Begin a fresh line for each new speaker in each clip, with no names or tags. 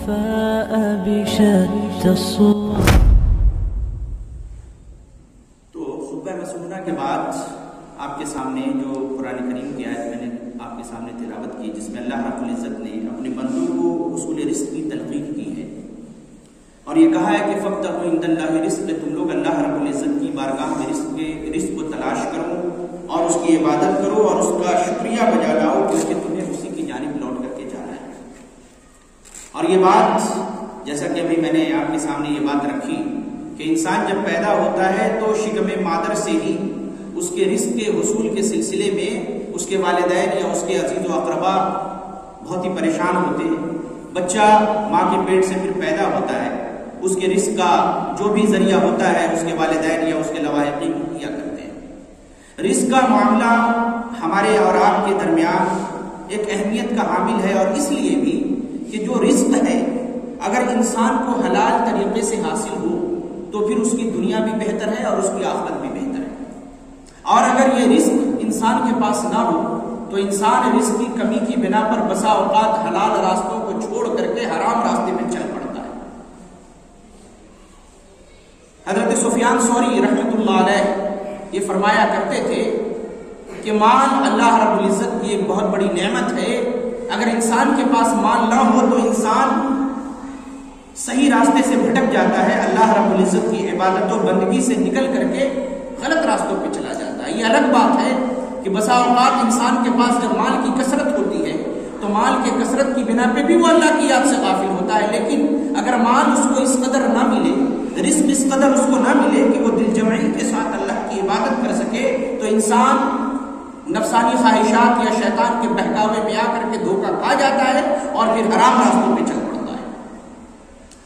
الوفاء بشتى الصور.
تو خطبہ مسنونہ کے بعد آپ کے سامنے جو قرآن کریم کی آیت میں نے آپ کے سامنے تلاوت کی، جس میں اللہ رب العزت نے اپنے بندوں کو حصول رزق کی تلقین کی ہے اور یہ کہا ہے کہ فابتغوا عند اللہ رزق، تم لوگ اللہ رب العزت کی بارگاہ میں رزق کو تلاش کرو اور اس کی عبادت کرو اور اس کا شکریہ بجا لاؤ، کیونکہ تمہیں اسی کی جانب لوٹ کر کے جانا ہے. اور یہ بات جیسا کہ ابھی میں نے آپ کے سامنے یہ بات رکھی کہ انسان جب پیدا ہوتا ہے تو شکم مادر سے ہی اس کے رزق کے حصول کے سلسلے میں اس کے والدین یا اس کے عزیز و اقربا بہت ہی پریشان ہوتے ہیں. بچہ ماں کے پیٹ سے پھر پیدا ہوتا ہے، اس کے رزق کا جو بھی ذریعہ ہوتا ہے اس کے والدین یا اس کے لواحقین کیا کرتے ہیں. رزق کا معاملہ ہمارے اور آپ کے درمیان ایک اہمیت کا حامل ہے، اور اس لیے بھی کہ جو رزق ہے اگر انسان کو حلال طریقے سے حاصل ہو تو پھر اس کی دنیا بھی بہتر ہے اور اس کی آخرت بھی بہتر ہے. اور اگر یہ رزق انسان کے پاس نہ ہو تو انسان رزق کی کمی کی بنا پر بسا اوقات حلال راستوں کو چھوڑ کر کے حرام راستے میں چل پڑتا ہے. حضرت سفیان ثوری رحمۃ اللہ علیہ یہ فرمایا کرتے تھے کہ مال اللہ رب العزت کی ایک بہت بڑی نعمت ہے. اگر انسان کے پاس مال نہ ہو تو انسان صحیح راستے سے بھٹک جاتا ہے، اللہ رب العزت کی عبادت و بندگی سے نکل کر کے غلط راستوں پہ چلا جاتا ہے. یہ الگ بات ہے کہ بسا اوقات انسان کے پاس جب مال کی کثرت ہوتی ہے تو مال کے کثرت کی بنا پہ بھی وہ اللہ کی یاد سے غافل ہوتا ہے، لیکن اگر مال اس کو اس قدر نہ ملے، رزق اس قدر اس کو نہ ملے کہ وہ دل جمعی کے ساتھ اللہ کی عبادت کر سکے، تو انسان نفسانی خواہشات یا شیطان کے بہکاوے میں آ کر کے دھوکہ کھا جاتا ہے اور پھر حرام راستوں پہ چل پڑتا ہے.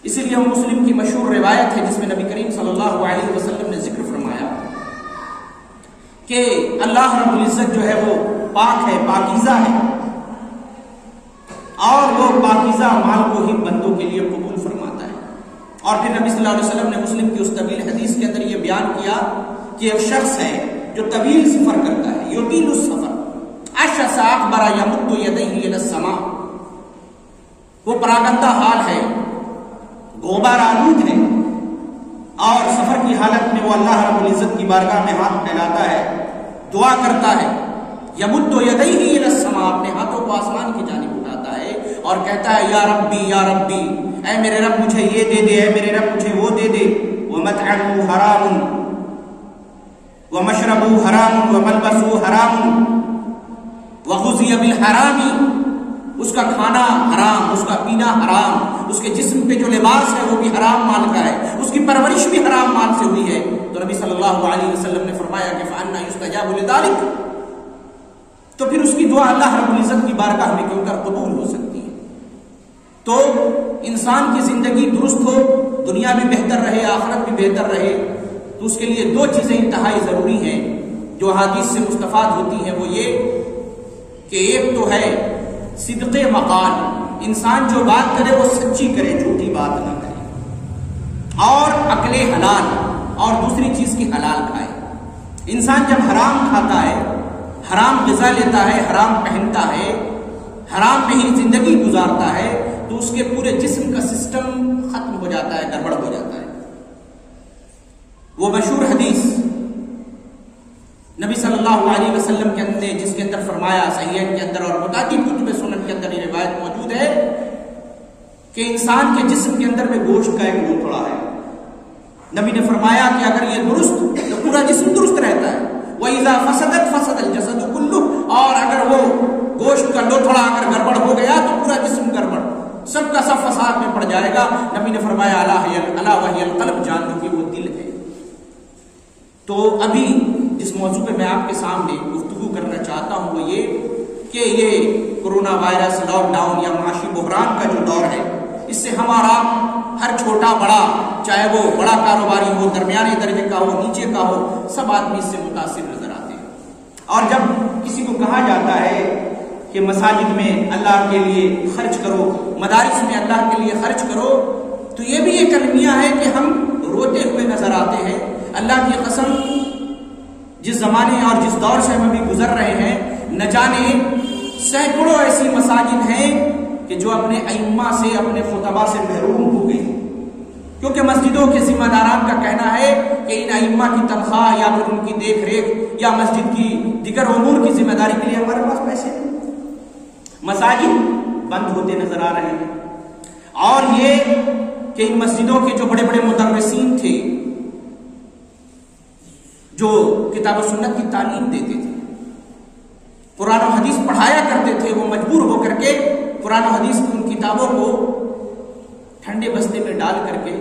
اسی لیے مسلم کی مشہور روایت ہے جس میں نبی کریم صلی اللہ علیہ وسلم نے ذکر فرمایا کہ اللہ رب العزت جو ہے وہ پاک ہے، پاکیزہ ہے، اور وہ پاکیزہ مال کو ہی بندوں کے لیے قبول فرماتا ہے. اور پھر نبی صلی اللہ علیہ وسلم نے مسلم کی اس طویل حدیث کے اندر یہ بیان کیا کہ ایک شخص ہے جو طویل سفر کرتا ہے، یطیل السفر، اشعث اغبر یمد یدیہ الی السماء، وہ پراگندہ حال ہے، غبار آلود ہے، اور سفر کی حالت میں وہ اللہ رب العزت کی بارگاہ میں ہاتھ پھیلاتا ہے، دعا کرتا ہے، یمد یدیہ الی السماء، اپنے ہاتھوں کو آسمان کی جانب اٹھاتا ہے اور کہتا ہے یا ربی یا ربی، اے میرے رب مجھے یہ دے دے، اے میرے رب مجھے وہ دے دے. ومطعمہ حرام ومشربہ حرام وملبسہ حرام وغذی بالحرام، اس کا کھانا حرام، اس کا پینا حرام، اس کے جسم پہ جو لباس ہے وہ بھی حرام مال کا ہے، اس کی پرورش بھی حرام مال سے ہوئی ہے. تو نبی صلی اللہ علیہ وسلم نے فرمایا کہ فأنى يستجاب لذلك، تو پھر اس کی دعا اللہ رب العزت کی بارگاہ میں کیوں کر قبول ہو سکتی ہے. تو انسان کی زندگی درست ہو، دنیا بھی بہتر رہے، آخرت بھی بہتر رہے، تو اس کے لیے دو چیزیں انتہائی ضروری ہیں جو حدیث سے مستفاد ہوتی ہیں. وہ یہ کہ ایک تو ہے صدق مقال، انسان جو بات کرے وہ سچی کرے، جھوٹی بات نہ کرے، اور عقل حلال، اور دوسری چیز کی حلال کھائے. انسان جب حرام کھاتا ہے، حرام غذا لیتا ہے، حرام پہنتا ہے، حرام میں ہی زندگی گزارتا ہے، تو اس کے پورے جسم کا سسٹم ختم ہو جاتا ہے، گڑبڑ ہو جاتا ہے. وہ مشہور حدیث نبی صلی اللہ علیہ وسلم کے اندر جس کے اندر فرمایا، صحیحین کے اندر اور متعدد کتب سنن کے اندر یہ روایت موجود ہے کہ انسان کے جسم کے اندر میں گوشت کا ایک لوتھڑا ہے. نبی نے فرمایا کہ اگر یہ درست تو پورا جسم درست رہتا ہے، وَإِذَا فَسَدَتْ فَسَدَ الْجَسَدُ كُلُّهُ، اور اگر وہ گوشت کا لوتھڑا اگر گڑبڑ ہو گیا تو پورا جسم گڑبڑ، سب کا سب فساد میں پڑ جائے گا. نبی نے فرمایا الا وہی القلب، جان لو کہ وہ دل ہے. تو ابھی جس موضوع پہ میں آپ کے سامنے گفتگو کرنا چاہتا ہوں وہ یہ کہ یہ کرونا وائرس، لاک ڈاؤن یا معاشی بحران کا جو دور ہے، اس سے ہمارا ہر چھوٹا بڑا، چاہے وہ بڑا کاروباری ہو، درمیانے درجے کا ہو، نیچے کا ہو، سب آدمی اس سے متاثر نظر آتے ہیں. اور جب کسی کو کہا جاتا ہے کہ مساجد میں اللہ کے لیے خرچ کرو، مدارس میں اللہ کے لیے خرچ کرو، تو یہ بھی ایک المیہ ہے کہ ہم روتے ہوئے نظر آتے ہیں. اللہ کی قسم، جس زمانے اور جس دور سے ہم ابھی گزر رہے ہیں، نہ جانے سینکڑوں ایسی مساجد ہیں کہ جو اپنے ائمہ سے اپنے خطبہ سے محروم ہو گئے، کیونکہ مسجدوں کے ذمہ داران کا کہنا ہے کہ ان ائمہ کی تنخواہ یا پھر ان کی دیکھ ریکھ یا مسجد کی دیگر امور کی ذمہ داری کے لیے ہمارے پاس پیسے نہیں، مساجد بند ہوتے نظر آ رہے ہیں۔ اور یہ کہ ان مسجدوں کے جو بڑے بڑے مدرسین تھے جو کتاب و سنت کی تعلیم دیتے تھے، قرآن و حدیث پڑھایا کرتے تھے، وہ مجبور ہو کر کے قرآن و حدیث کی ان کتابوں کو ٹھنڈے بستے میں ڈال کر کے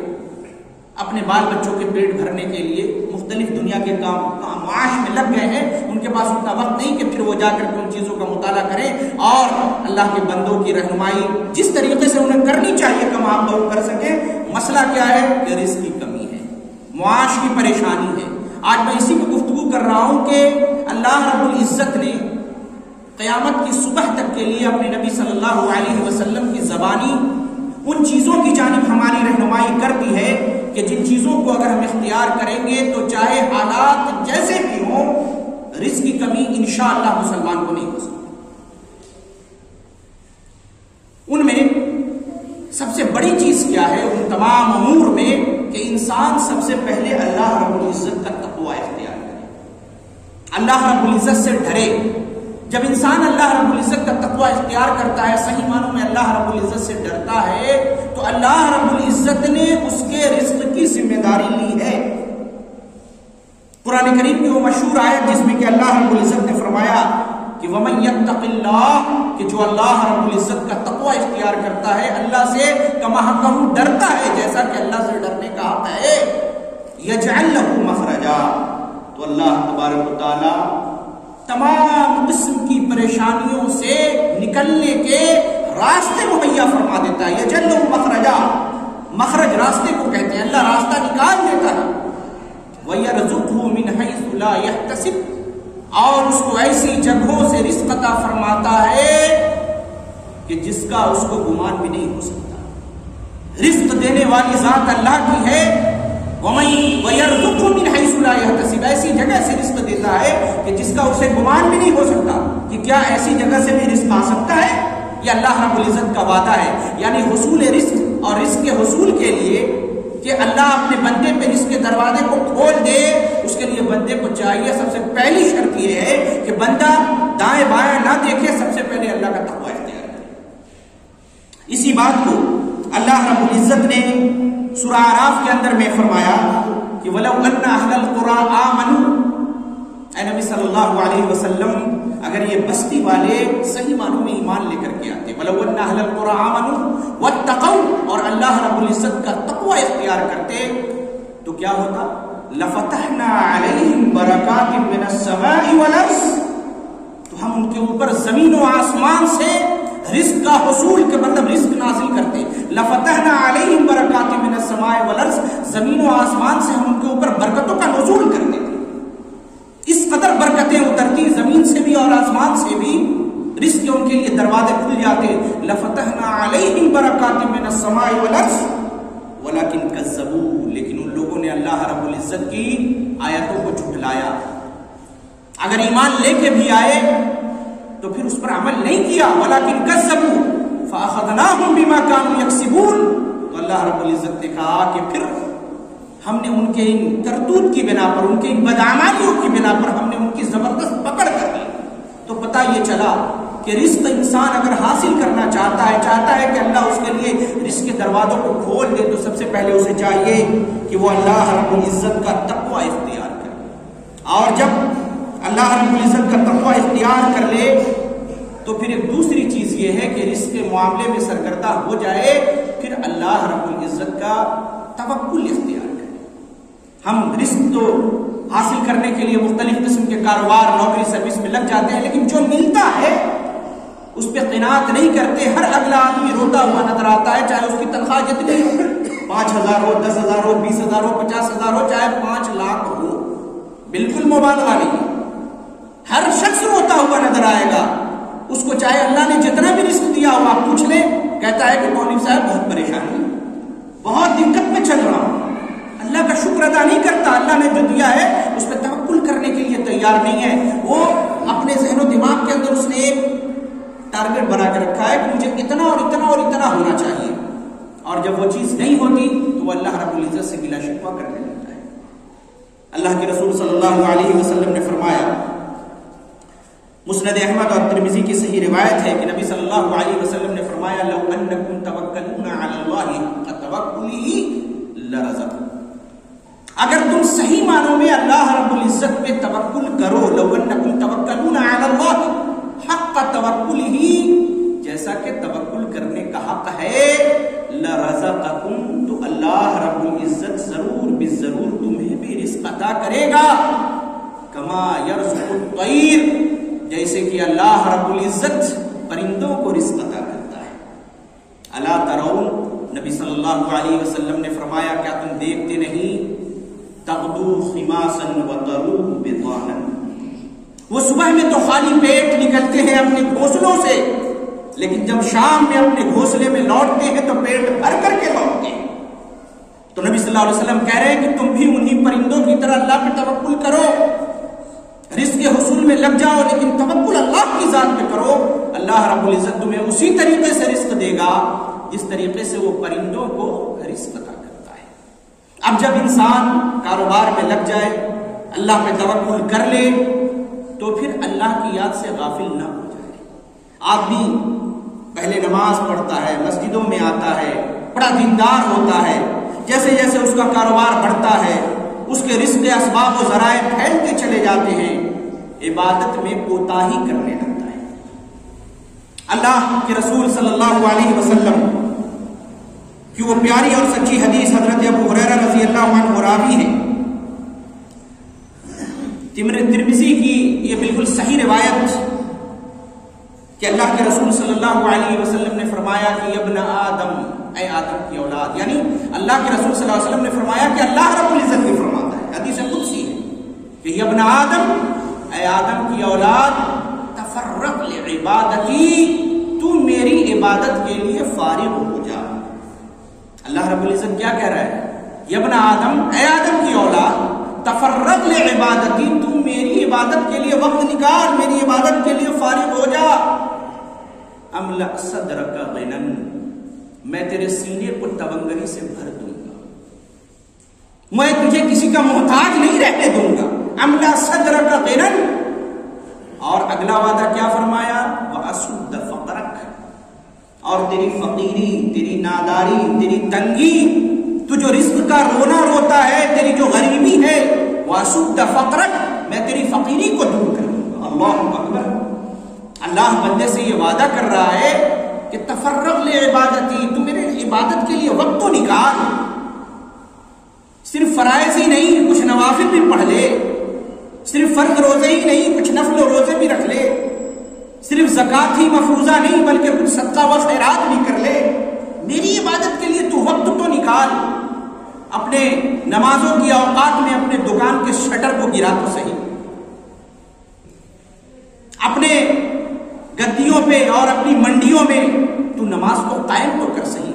اپنے بال بچوں کے پیٹ بھرنے کے لیے مختلف دنیا کے کام معاش میں لگ گئے ہیں۔ ان کے پاس اتنا وقت نہیں کہ پھر وہ جا کر کے ان چیزوں کا مطالعہ کریں اور اللہ کے بندوں کی رہنمائی جس طریقے سے انہیں کرنی چاہیے کم عام طور کر سکیں۔ مسئلہ کیا ہے کہ رزق کی کمی ہے، معاش کی پریشانی ہے۔ آج میں اسی پہ گفتگو کر رہا ہوں کہ اللہ رب العزت نے قیامت کی صبح تک کے لیے اپنے نبی صلی اللہ علیہ وسلم کی زبانی ان چیزوں کی جانب ہماری رہنمائی کر دی ہے کہ جن چیزوں کو اگر ہم اختیار کریں گے تو چاہے حالات جیسے بھی ہوں، رزق کی کمی انشاءاللہ مسلمان کو نہیں ہو سکتی۔ ان میں سب سے بڑی چیز کیا ہے ان تمام امور میں کہ انسان سب سے پہلے اللہ رب العزت کا تقوی اختیار کرے، اللہ رب العزت سے ڈرے۔ جب انسان اللہ رب العزت کا تقوی اختیار کرتا ہے، صحیح معنوں میں اللہ رب العزت سے ڈرتا ہے، تو اللہ رب العزت نے اس کے رزق کی ذمہ داری لی ہے۔ قرآن کریم کی وہ مشہور آیت جس میں کہ اللہ رب العزت نے فرمایا کہ وَمَن يَتَّقِ اللَّهَ، کہ جو اللہ رب العزت کا تقوی اختیار کرتا ہے، اللہ سے کما حقہ ڈرتا ہے جیسا کہ اللہ سے ڈرنے کا حق ہے، يَجْعَلْ لَهُ مَخْرَجًا، تو اللہ تبارک و تعالی تمام قسم کی پریشانیوں سے نکلنے کے راستے مہیا فرما دیتا ہے۔ يَجْعَلْ لَهُ مَخْرَجًا، مخرج راستے کو کہتے ہیں، اللہ راستہ نکال دیتا ہے۔ وَيَرْزُقْهُ مِنْ حَيْثُ لَا يَحْتَسِبُ، اور اس کو ایسی جگہوں سے رزق عطا فرماتا ہے کہ جس کا اس کو گمان بھی نہیں ہو سکتا۔ رزق دینے والی ذات اللہ کی ہے۔ وَيَرْزُقْهُ مِنْ حَيْثُ لَا يَحْتَسِبُ، ایسی جگہ سے رزق دیتا ہے کہ جس کا اسے گمان بھی نہیں ہو سکتا کہ کیا ایسی جگہ سے بھی رزق آ سکتا ہے۔ یہ اللہ رب العزت کا وعدہ ہے، یعنی حصول رزق اور رزق کے حصول کے لیے کہ اللہ اپنے بندے پہ رزق کے دروازے کو کھول دے، اس کے لیے بندے کو چاہیے سب سے پہلی شرط یہ ہے کہ بندہ دائیں بائیں نہ دیکھے، سب سے پہلے اللہ کا تقوی اختیار کرے۔ اسی بات کو اللہ رب العزت نے سورہ اعراف کے اندر میں فرمایا کہ وَلَوْ أَنَّ أَهْلَ الْقُرَىٰ آمَنُوا، اے نبی صلی اللہ علیہ وسلم اگر یہ بستی والے صحیح معنوں میں ایمان لے کر کے آتے، وَلَوْ أَنَّ أَهْلَ الْقُرَىٰ آمَنُوا وَاتَّقَوْا، اور اللہ رب العزت کا تقوی اختیار کرتے تو کیا ہوتا؟ لَفَتَحْنَا عَلَيْهِمْ بَرَكَاتٍ مِّنَ السَّمَاءِ وَالْأَرْضِ، تو ہم ان کے اوپر زمین و آسمان سے رزق کا حصول کے مطلب رزق نازل کرتے۔ لَفَتَحْنَا عَلَيْهِمْ بَرَكَاتٍ مِّنَ السَّمَاءِ وَالْأَرْضِ، زمین و آسمان سے ہم ان کے اوپر برکتوں کا نزول کر دیتے۔ اس قدر برکتیں اترتی زمین سے بھی اور آسمان سے بھی، رزق کے ان کے لیے دروازے کھل جاتے۔ لَفَتَحْنَا عَلَيْهِمْ بَرَكَاتٍ مِّنَ السَّمَاءِ وَالْأَرْضِ وَلَكِنْ كَذَّبُوا، لیکن ان لوگوں نے اللہ رب العزت کی آیتوں کو جھٹلایا۔ اگر ایمان لے کے بھی آئے تو پھر اس پر عمل نہیں کیا۔ وَلَكِنْ كَذَّبُوا فَأَخَذْنَاهُمْ بِمَا كَانُوا يَكْسِبُونَ، تو اللہ رب العزت نے کہا کہ پھر ہم نے ان کے ان کرتوت کی بنا پر، ان کے ان بدعمالیوں کی بنا پر ہم نے ان کی زبردست پکڑ کر لی۔ تو پتہ یہ چلا کہ رزق انسان اگر حاصل کرنا چاہتا ہے کہ اللہ اس کے لیے رزق کے دروازوں کو کھول دے، تو سب سے پہلے اسے چاہیے کہ وہ اللہ رب العزت کا تقوی اختیار کرے۔ اور جب اللہ رب العزت کا تقوی اختیار کر لے تو پھر ایک دوسری چیز یہ ہے کہ رزق کے معاملے میں سرگردہ ہو جائے، پھر اللہ رب العزت کا توکل اختیار کرے۔ ہم رزق تو حاصل کرنے کے لیے مختلف قسم کے کاروبار، نوکری، سروس میں لگ جاتے ہیں، لیکن جو ملتا ہے اس پہ قناعت نہیں کرتے۔ ہر اگلا آدمی روتا ہوا نظر آتا ہے، چاہے اس کی تنخواہ جتنی ہو، 5,000 ہو، 10,000 ہو، 20,000 ہو، 50,000 ہو، چاہے 5 لاکھ ہو، بالکل مبالغہ نہیں۔ ہر شخص روتا ہوا نظر آئے گا، اس کو چاہے اللہ نے جتنا بھی رزق دیا ہو آپ پوچھ لیں، کہتا ہے کہ مولوی صاحب بہت پریشانی، بہت دقت میں چل رہا ہوں، اللہ کا شکر ادا نہیں کرتا، اللہ نے جو دیا ہے اس پہ توکل کرنے کے لیے تیار نہیں ہے۔ وہ اپنے ذہن و دماغ کے اندر اس نے ایک ٹارگٹ بنا کے رکھا ہے کہ مجھے اتنا اور اتنا اور اتنا ہونا چاہیے، اور جب وہ چیز نہیں ہوتی تو وہ اللہ رب العزت سے گلہ شکوہ کرنے لگتا ہے۔ اللہ کے رسول صلی اللہ علیہ وسلم نے فرمایا، مسند احمد اور ترمذی کی صحیح روایت ہے کہ نبی صلی اللہ علیہ وسلم نے فرمایا، لو انکم توکلون علی اللہ حق توکلہ لرزقکم، اگر تم صحیح معنوں میں اللہ رب العزت پہ توکل کرو، لو انکم توکلون علی اللہ حق توکلہ، جیسا کہ توکل کرنے کا حق ہے، لرزقکم، تو اللہ رب العزت ضرور بالضرور تمہیں بھی رزق عطا کرے گا، کما یرزق الطیر، جیسے کہ اللہ رب العزت پرندوں کو رزق عطا کرتا ہے۔ الا ترون، نبی صلی اللہ علیہ وسلم نے فرمایا، کیا تم دیکھتے نہیں، تغدو خماسا وتروح بطانا، وہ صبح میں تو خالی پیٹ نکلتے ہیں اپنے گھونسلوں سے، لیکن جب شام میں اپنے گھونسلے میں لوٹتے ہیں تو پیٹ بھر کر کے لوٹتے ہیں۔ تو نبی صلی اللہ علیہ وسلم کہہ رہے ہیں کہ تم بھی انہی پرندوں کی طرح اللہ پہ توکل کرو، رزق کے حصول میں لگ جاؤ، لیکن توکل اللہ کی ذات پہ کرو، اللہ رب العزت تمہیں اسی طریقے سے رزق دے گا جس طریقے سے وہ پرندوں کو رزق عطا کرتا ہے۔ اب جب انسان کاروبار میں لگ جائے، اللہ پہ توکل کر لے، تو پھر اللہ کی یاد سے غافل نہ ہو جائے۔ آدمی پہلے نماز پڑھتا ہے، مسجدوں میں آتا ہے، بڑا دیندار ہوتا ہے، جیسے جیسے اس کا کاروبار بڑھتا ہے، اس کے رزق کے اسباب و ذرائع پھیلتے چلے جاتے ہیں، عبادت میں کوتاہی کرنے لگتا ہے۔ اللہ کے رسول صلی اللہ علیہ وسلم کی وہ پیاری اور سچی حدیث حضرت ابو ہریرہ رضی اللہ عنہ راوی ہے، ترمذی کی یہ بالکل صحیح روایت کہ اللہ کے رسول صلی اللہ علیہ وسلم نے فرمایا کہ ابن آدم، اے آدم کی اولاد، یعنی اللہ کے رسول صلی اللہ علیہ وسلم نے فرمایا کہ اللہ رب العزت بھی فرماتا ہے، حدیث قدسی ہے کہ ابن آدم، اے آدم کی اولاد، تفرغ لعبادتی، تو میری عبادت کے لیے فارغ ہو جا۔ اللہ رب العزت کیا کہہ رہا ہے، ابن آدم، اے آدم کی اولاد، تفرغ لعبادتی، تو میری عبادت کے لیے وقت نکال، میری عبادت کے لیے فارغ ہو جا۔ املأ صدرک غنا، میں تیرے سینے کو تونگری سے بھر دوں گا، میں تجھے کسی کا محتاج نہیں رہنے دوں گا۔ املأ صدرک غنا، اور اگلا وعدہ کیا فرمایا، واسد فقرک، اور تیری فقیری، تیری ناداری، تیری تنگی، تو جو رزق کا رونا روتا ہے، تیری جو غریبی ہے، واسد فقرک، میں تیری فقیری کو دور کر دوں گا۔ اللہ اکبر، اللہ بندے سے یہ وعدہ کر رہا ہے کہ تفرغ لعبادتی، تو میرے عبادت کے لیے وقت تو نکال، صرف فرائض ہی نہیں کچھ نوافل بھی پڑھ لے، صرف فرض روزے ہی نہیں کچھ نفل و روزے بھی رکھ لے، صرف زکوٰۃ ہی مفروضہ نہیں بلکہ کچھ صدقہ و خیرات بھی کر لے، میری عبادت کے لیے تو وقت تو نکال۔ اپنے نمازوں کی اوقات میں اپنے دکان کے شٹر کو گرا تو صحیح، اپنے گدیوں پہ اور اپنی منڈیوں میں تو نماز کو قائم تو کر صحیح،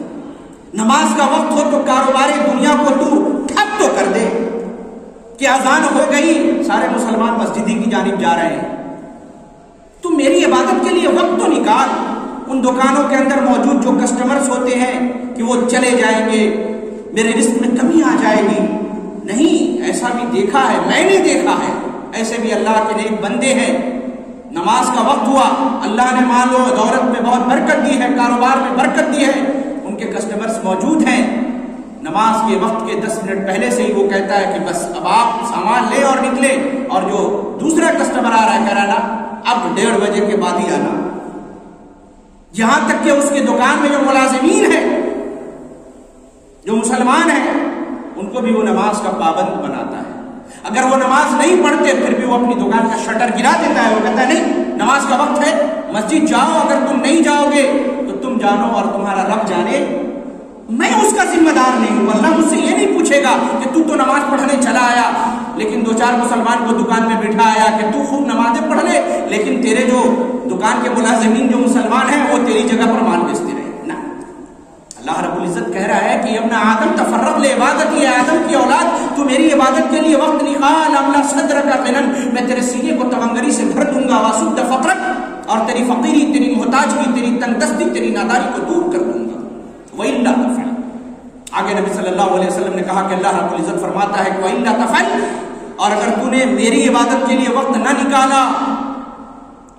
نماز کا وقت ہو تو کاروبار دنیا کو تو ٹھپ تو کر دے کہ اذان ہو گئی، سارے مسلمان مسجد کی جانب جا رہے ہیں، تو میری عبادت کے لیے وقت تو نکال۔ ان دکانوں کے اندر موجود جو کسٹمرز ہوتے ہیں کہ وہ چلے جائیں گے، میرے رزق میں کمی آ جائے گی، نہیں، ایسا بھی دیکھا ہے، میں نے دیکھا ہے، ایسے بھی اللہ کے نیک بندے ہیں، نماز کا وقت ہوا، اللہ نے مال و دولت میں بہت برکت دی ہے، کاروبار میں برکت دی ہے، ان کے کسٹمرز موجود ہیں، نماز کے وقت کے 10 منٹ پہلے سے ہی وہ کہتا ہے کہ بس اب آپ سامان لے اور نکلے، اور جو دوسرا کسٹمر آ رہا ہے کہہ رہا نا اب 1:30 بجے کے بعد ہی آنا۔ یہاں تک کہ اس کی دکان میں جو ملازمین ہیں، جو مسلمان ہیں، ان کو بھی وہ نماز کا پابند بناتا ہے۔ اگر وہ نماز نہیں پڑھتے پھر بھی وہ اپنی دکان کا شٹر گرا دیتا ہے، وہ کہتا ہے نہیں، نماز کا وقت ہے، مسجد جاؤ، اگر تم نہیں جاؤ گے تو تم جانو اور تمہارا رب جانے، میں اس کا ذمہ دار نہیں ہوں۔ اللہ مجھ سے یہ نہیں پوچھے گا کہ تو نماز پڑھنے چلا آیا لیکن 2-4 مسلمان کو دکان میں بٹھا آیا کہ تو خوب نمازیں پڑھ لے، لیکن تیرے جو دکان کے ملازمین جو مسلمان ہیں وہ تیری جگہ پر مال بیچتے رہے، نہ۔ اللہ رب العزت کہہ رہا ہے کہ ابن آدم تفرغ لعبادتی، ہے آدم کی اولاد، تو میری عبادت کے لیے وقت نکال۔ املا صدرک غنا، میں تیرے سینے کو تونگری سے بھر دوں گا، واسد فقرک، اور تیری فقیری، تیری محتاجگی، تیری تنگدستی، تیری ناداری کو دور کر دوں گا۔ وَإِلَّا تَفْعَلْ، آگے نبی صلی اللہ علیہ وسلم نے کہا کہ اللہ رب العزت فرماتا ہے کہ وَإِلَّا تَفْعَلْ، اور اگر تو نے میری عبادت کے لیے وقت نہ نکالا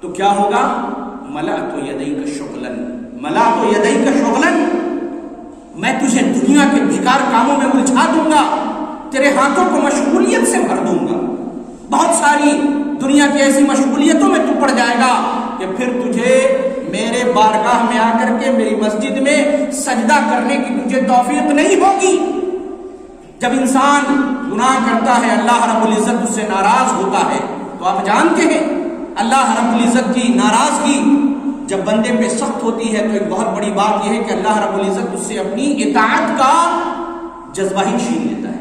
تو کیا ہوگا؟ مَلَأْتُ يَدَيْكَ شُغْلًا، مَلَأْتُ يَدَيْكَ شُغْلًا، میں تجھے دنیا کے بیکار کاموں میں الجھا دوں گا، تیرے ہاتھوں کو مشغولیت سے بھر دوں گا، بہت ساری دنیا کی ایسی مشغولیتوں میں تو پڑ جائے گا کہ پھر تجھے میرے بارگاہ میں آ کر کے میری مسجد میں سجدہ کرنے کی تجھے توفیق نہیں ہوگی۔ جب انسان گناہ کرتا ہے اللہ رب العزت اس سے ناراض ہوتا ہے، تو آپ جانتے ہیں اللہ رب العزت کی ناراضگی جب بندے پہ سخت ہوتی ہے تو ایک بہت بڑی بات یہ ہے کہ اللہ رب العزت اس سے اپنی اطاعت کا جذبہ ہی چھین لیتا ہے،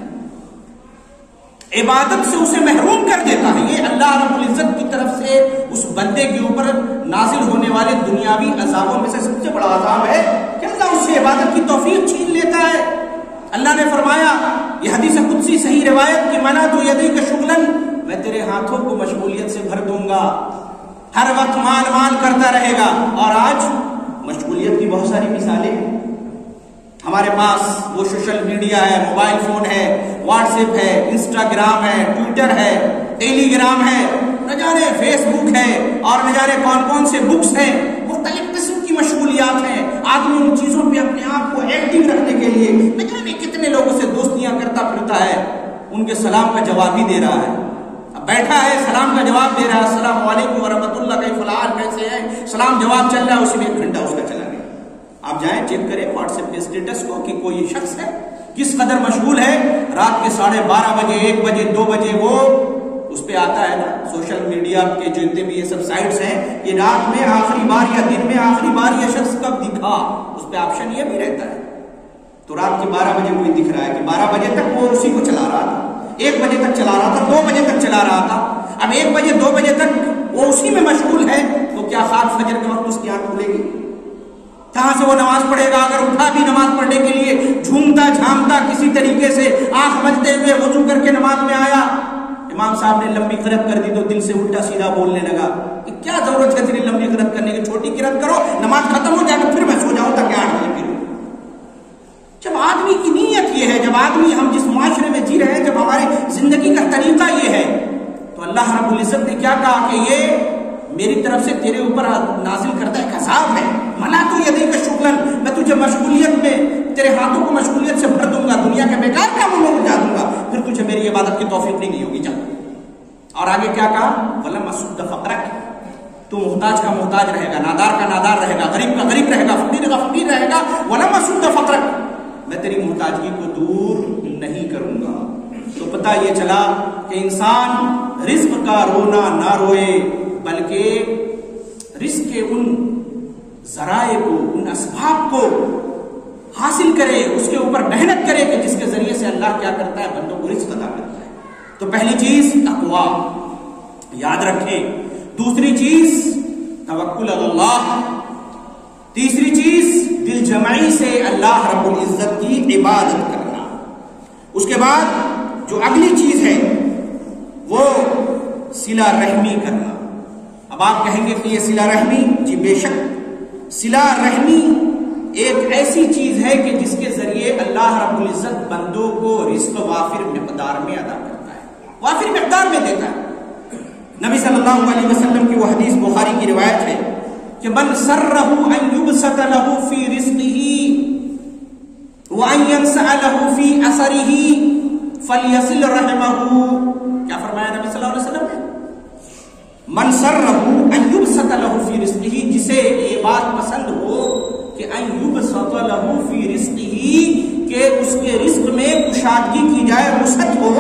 عبادت سے اسے محروم کر دیتا ہے۔ یہ اللہ رب العزت کی طرف سے اس بندے کے اوپر نازل ہونے والے دنیاوی عذابوں میں سے سب سے بڑا عذاب ہے کہ اللہ اس سے عبادت کی توفیق چھین لیتا ہے۔ اللہ نے فرمایا، یہ حدیث قدسی صحیح روایت کی منا تو یدیک شغلن، میں تیرے ہاتھوں کو مشغولیت سے بھر دوں گا، ہر وقت مال مال کرتا رہے گا۔ اور آج مشغولیت کی بہت ساری مثالیں ہیں ہمارے پاس، وہ سوشل میڈیا ہے، موبائل فون ہے، واٹس ایپ ہے، انسٹاگرام ہے، ٹویٹر ہے، ٹیلی گرام ہے، نہ جانے فیس بک ہے، اور نہ جانے کون کون سے بکس ہیں، مختلف قسم کی مشغولیات ہیں۔ آدمی ان چیزوں پہ اپنے آپ کو ایکٹیو رکھنے کے لیے نہ جانے کتنے لوگوں سے دوستیاں کرتا پھرتا ہے، ان کے سلام کا جواب ہی دے رہا ہے، بیٹھا ہے سلام کا جواب دے رہا ہے، السلام علیکم ورحمۃ اللہ، کیف الحال، کیسے ہیں، سلام جواب چل رہا ہے، اسی میں 1 گھنٹہ اس کا چلا گیا۔ آپ جائیں چیک کریں واٹس ایپ کے اسٹیٹس کو کہ کوئی شخص ہے کس قدر مشغول ہے، رات کے 12:30 بجے، 1 بجے، 2 بجے وہ اس پہ آتا ہے نا سوشل میڈیا کے جتنے بھی یہ سب سائٹس ہیں، یہ رات میں آخری بار یا دن میں آخری بار یہ شخص کب دکھا، اس پہ آپشن یہ بھی رہتا ہے۔ تو رات کے 12 بجے کوئی دکھ رہا ہے کہ 12 بجے تک وہ اسی کو چلا رہا تھا، 1 بجے تک چلا رہا تھا، 2 بجے تک چلا رہا تھا، اب 1 بجے 2 بجے تک وہ اسی میں مشغول ہے، تو کیا خاک فجر کے وقت اس کی آنکھ کھلے گی؟ کہاں سے وہ نماز پڑھے گا؟ اگر اٹھا بھی نماز پڑھنے کے لیے جھومتا جھامتا کسی طریقے سے آنکھ بجتے ہوئے وضو کر کے نماز میں آیا، امام صاحب نے لمبی قرات کر دی تو دل سے الٹا سیدھا بولنے لگا کہ کیا ضرورت ہے اتنی لمبی قرات کرنے کی، چھوٹی قرات کرو، نماز ختم ہو جائے تو پھر میں سو جاؤں تاکہ 8 بجے پھر۔ جب آدمی کی نیت یہ ہے، جب آدمی ہم جس معاشرے میں جی رہے ہیں، جب ہماری زندگی کا طریقہ یہ ہے، تو اللہ رب العزت نے کیا کہا کہ یہ میری طرف سے تیرے اوپر نازل کرتا ایک عذاب ہے، منا تو یدیک شغلن، میں تجھے مشغولیت میں، تیرے ہاتھوں کو مشغولیت سے بھر دوں گا، دنیا کے بیکار کاموں میں الجھا دوں گا، پھر تجھے میری عبادت کی توفیق نہیں ہوگی۔ جب اور آگے کیا کہا، وَلَمْ أَسُدَّ فَقْرَكَ، تو محتاج کا محتاج رہے گا، نادار کا نادار رہے گا، غریب کا غریب رہے گا، فقیر کا فقیر رہے گا، وَلَمْ أَسُدَّ فَقْرَكَ، میں تیری محتاجگی کو دور نہیں کروں گا۔ تو پتہ یہ چلا کہ انسان رزق کا رونا نہ روئے، بلکہ رزق کے ان ذرائع کو، ان اسباب کو حاصل کرے، اس کے اوپر محنت کرے کہ جس کے ذریعے سے اللہ کیا کرتا ہے، بندوں کو رزق عطا کرتا ہے۔ تو پہلی چیز تقویٰ، یاد رکھیں، دوسری چیز توکل اللہ، تیسری چیز دل جمعی سے اللہ رب العزت کی عبادت کرنا، اس کے بعد جو اگلی چیز ہے وہ صلہ رحمی کرنا۔ اب آپ کہیں گے کہ یہ صلہ رحمی، جی بے شک صلہ رحمی ایک ایسی چیز ہے کہ جس کے ذریعے اللہ رب العزت بندوں کو رزق وافر مقدار میں عطا کرتا ہے، وافر مقدار میں دیتا ہے۔ نبی صلی اللہ علیہ وسلم کی وہ حدیث بخاری کی روایت ہے کہ من سرہ ان یبسط لہ فی رزقہ وان ینسع لہ فی اثرہ فلیصل رحمہ، کیا فرمایا نبی صلی اللہ علیہ وسلم نے؟ من سرہ ان یبسط لہ فی رزقہ، جسے یہ بات پسند ہو کہ ان یبسط لہ فی رزقہ، کہ اس کے رزق میں کشادگی کی جائے، وسعت ہو،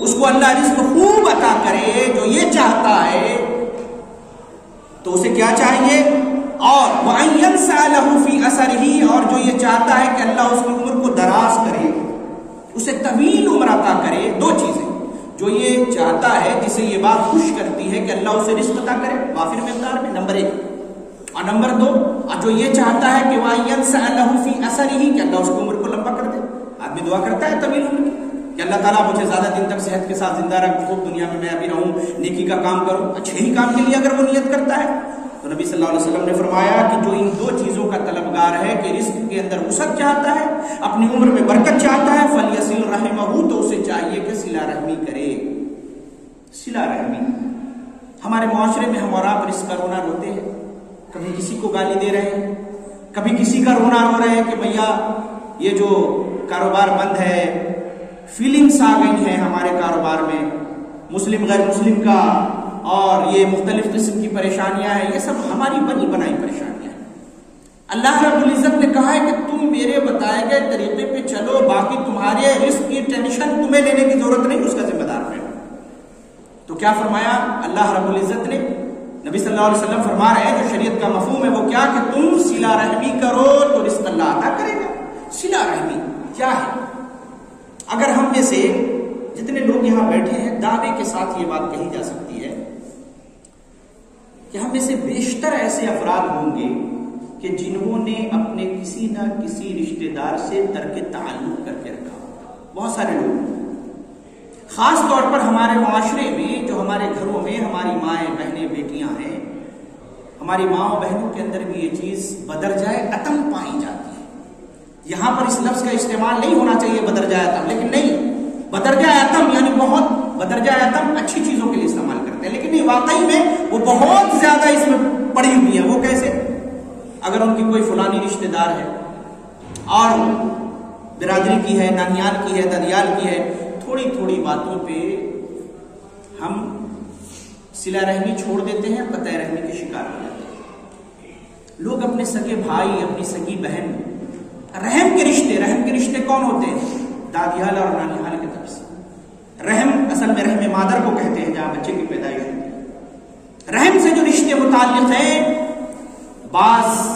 اس کو اللہ رزق خوب عطا کرے، جو یہ چاہتا ہے تو اسے کیا چاہیے، اور وَأَن يَنْسَعَ لَهُ فِي أَثَرِهِ، اور جو یہ چاہتا ہے کہ اللہ اس کی عمر کو دراز کرے، اسے طویل عمر عطا کرے۔ دو چیزیں جو یہ چاہتا ہے، جسے یہ بات خوش کرتی ہے کہ اللہ اسے رزق عطا کرے وافر مقدار میں، نمبر 1، اور نمبر 2 جو یہ چاہتا ہے کہ وَأَن يَنْسَعَ لَهُ فِي أَثَرِهِ، کہ اللہ اس کی عمر کو لمبا کر دے۔ آدمی دعا کرتا ہے طویل عمر کی کہ اللہ تعالیٰ مجھے زیادہ دن تک صحت کے ساتھ زندہ رکھ، خوب دنیا میں میں ابھی رہوں، نیکی کا کام کروں۔ اچھے ہی کام کے لیے اگر وہ نیت کرتا ہے تو نبی صلی اللہ علیہ وسلم نے فرمایا کہ جو ان دو چیزوں کا طلبگار ہے کہ رزق کے اندر وسعت چاہتا ہے، اپنی عمر میں برکت چاہتا ہے، فلیصل رحمہ، تو اسے چاہیے کہ صلہ رحمی کرے۔ صلہ رحمی، ہمارے معاشرے میں ہم اور آپ رزق کا رونا روتے ہیں، کبھی کسی کو گالی دے رہے ہیں، کبھی کسی کا رونا رو رہے ہیں کہ بھیا یہ جو کاروبار بند ہے، فیلنگس آ گئی ہیں ہمارے کاروبار میں، مسلم غیر مسلم کا، اور یہ مختلف قسم کی پریشانیاں ہیں، یہ سب ہماری بنی بنائی پریشانیاں ہیں۔ اللہ رب العزت نے کہا ہے کہ تم میرے بتائے گئے طریقے پہ چلو، باقی تمہارے رزق کی ٹینشن تمہیں لینے کی ضرورت نہیں، اس کا ذمہ دار میں۔ تو کیا فرمایا اللہ رب العزت نے؟ نبی صلی اللہ علیہ وسلم فرما رہے ہیں جو شریعت کا مفہوم ہے وہ کیا کہ تم صلہ رحمی کرو تو رزق اللہ عطا کرے گا۔ صلہ رحمی کیا ہے؟ اگر ہم میں سے جتنے لوگ یہاں بیٹھے ہیں دعوے کے ساتھ یہ بات کہی جا سکتی ہے کہ ہم میں سے بیشتر ایسے افراد ہوں گے کہ جنہوں نے اپنے کسی نہ کسی رشتہ دار سے ترک تعلق کر کے رکھا ہوگا۔ بہت سارے لوگ، خاص طور پر ہمارے معاشرے میں جو ہمارے گھروں میں ہماری مائیں بہنیں بیٹیاں ہیں، ہماری ماں بہنوں کے اندر بھی یہ چیز بدرجائے عتم پائی جاتی ہے۔ یہاں پر اس لفظ کا استعمال نہیں ہونا چاہیے بدرجائے عتم، لیکن نہیں، بدرجائے عتم یعنی بہت، بدرجائے عتم اچھی چیزوں کے لیے استعمال کرتے ہیں، لیکن نہیں، واقعی میں وہ بہت زیادہ اس میں پڑی ہوئی ہے۔ وہ کیسے؟ اگر ان کی کوئی فلانی رشتہ دار ہے اور برادری کی ہے، نانیال کی ہے، دادیال کی ہے، تھوڑی تھوڑی باتوں پہ ہم صلہ رحمی چھوڑ دیتے ہیں، قطع رحمی کے شکار ہو جاتے ہیں۔ لوگ اپنے سگے بھائی، اپنی سگی بہن، رحم کے رشتے کون ہوتے ہیں؟ دادیال اور نانیال کی طرف سے۔ رحم اصل میں رحم مادر کو کہتے ہیں جہاں بچے کی پیدائش ہوتی ہے۔ رحم سے جو رشتے متعلق ہیں، بعض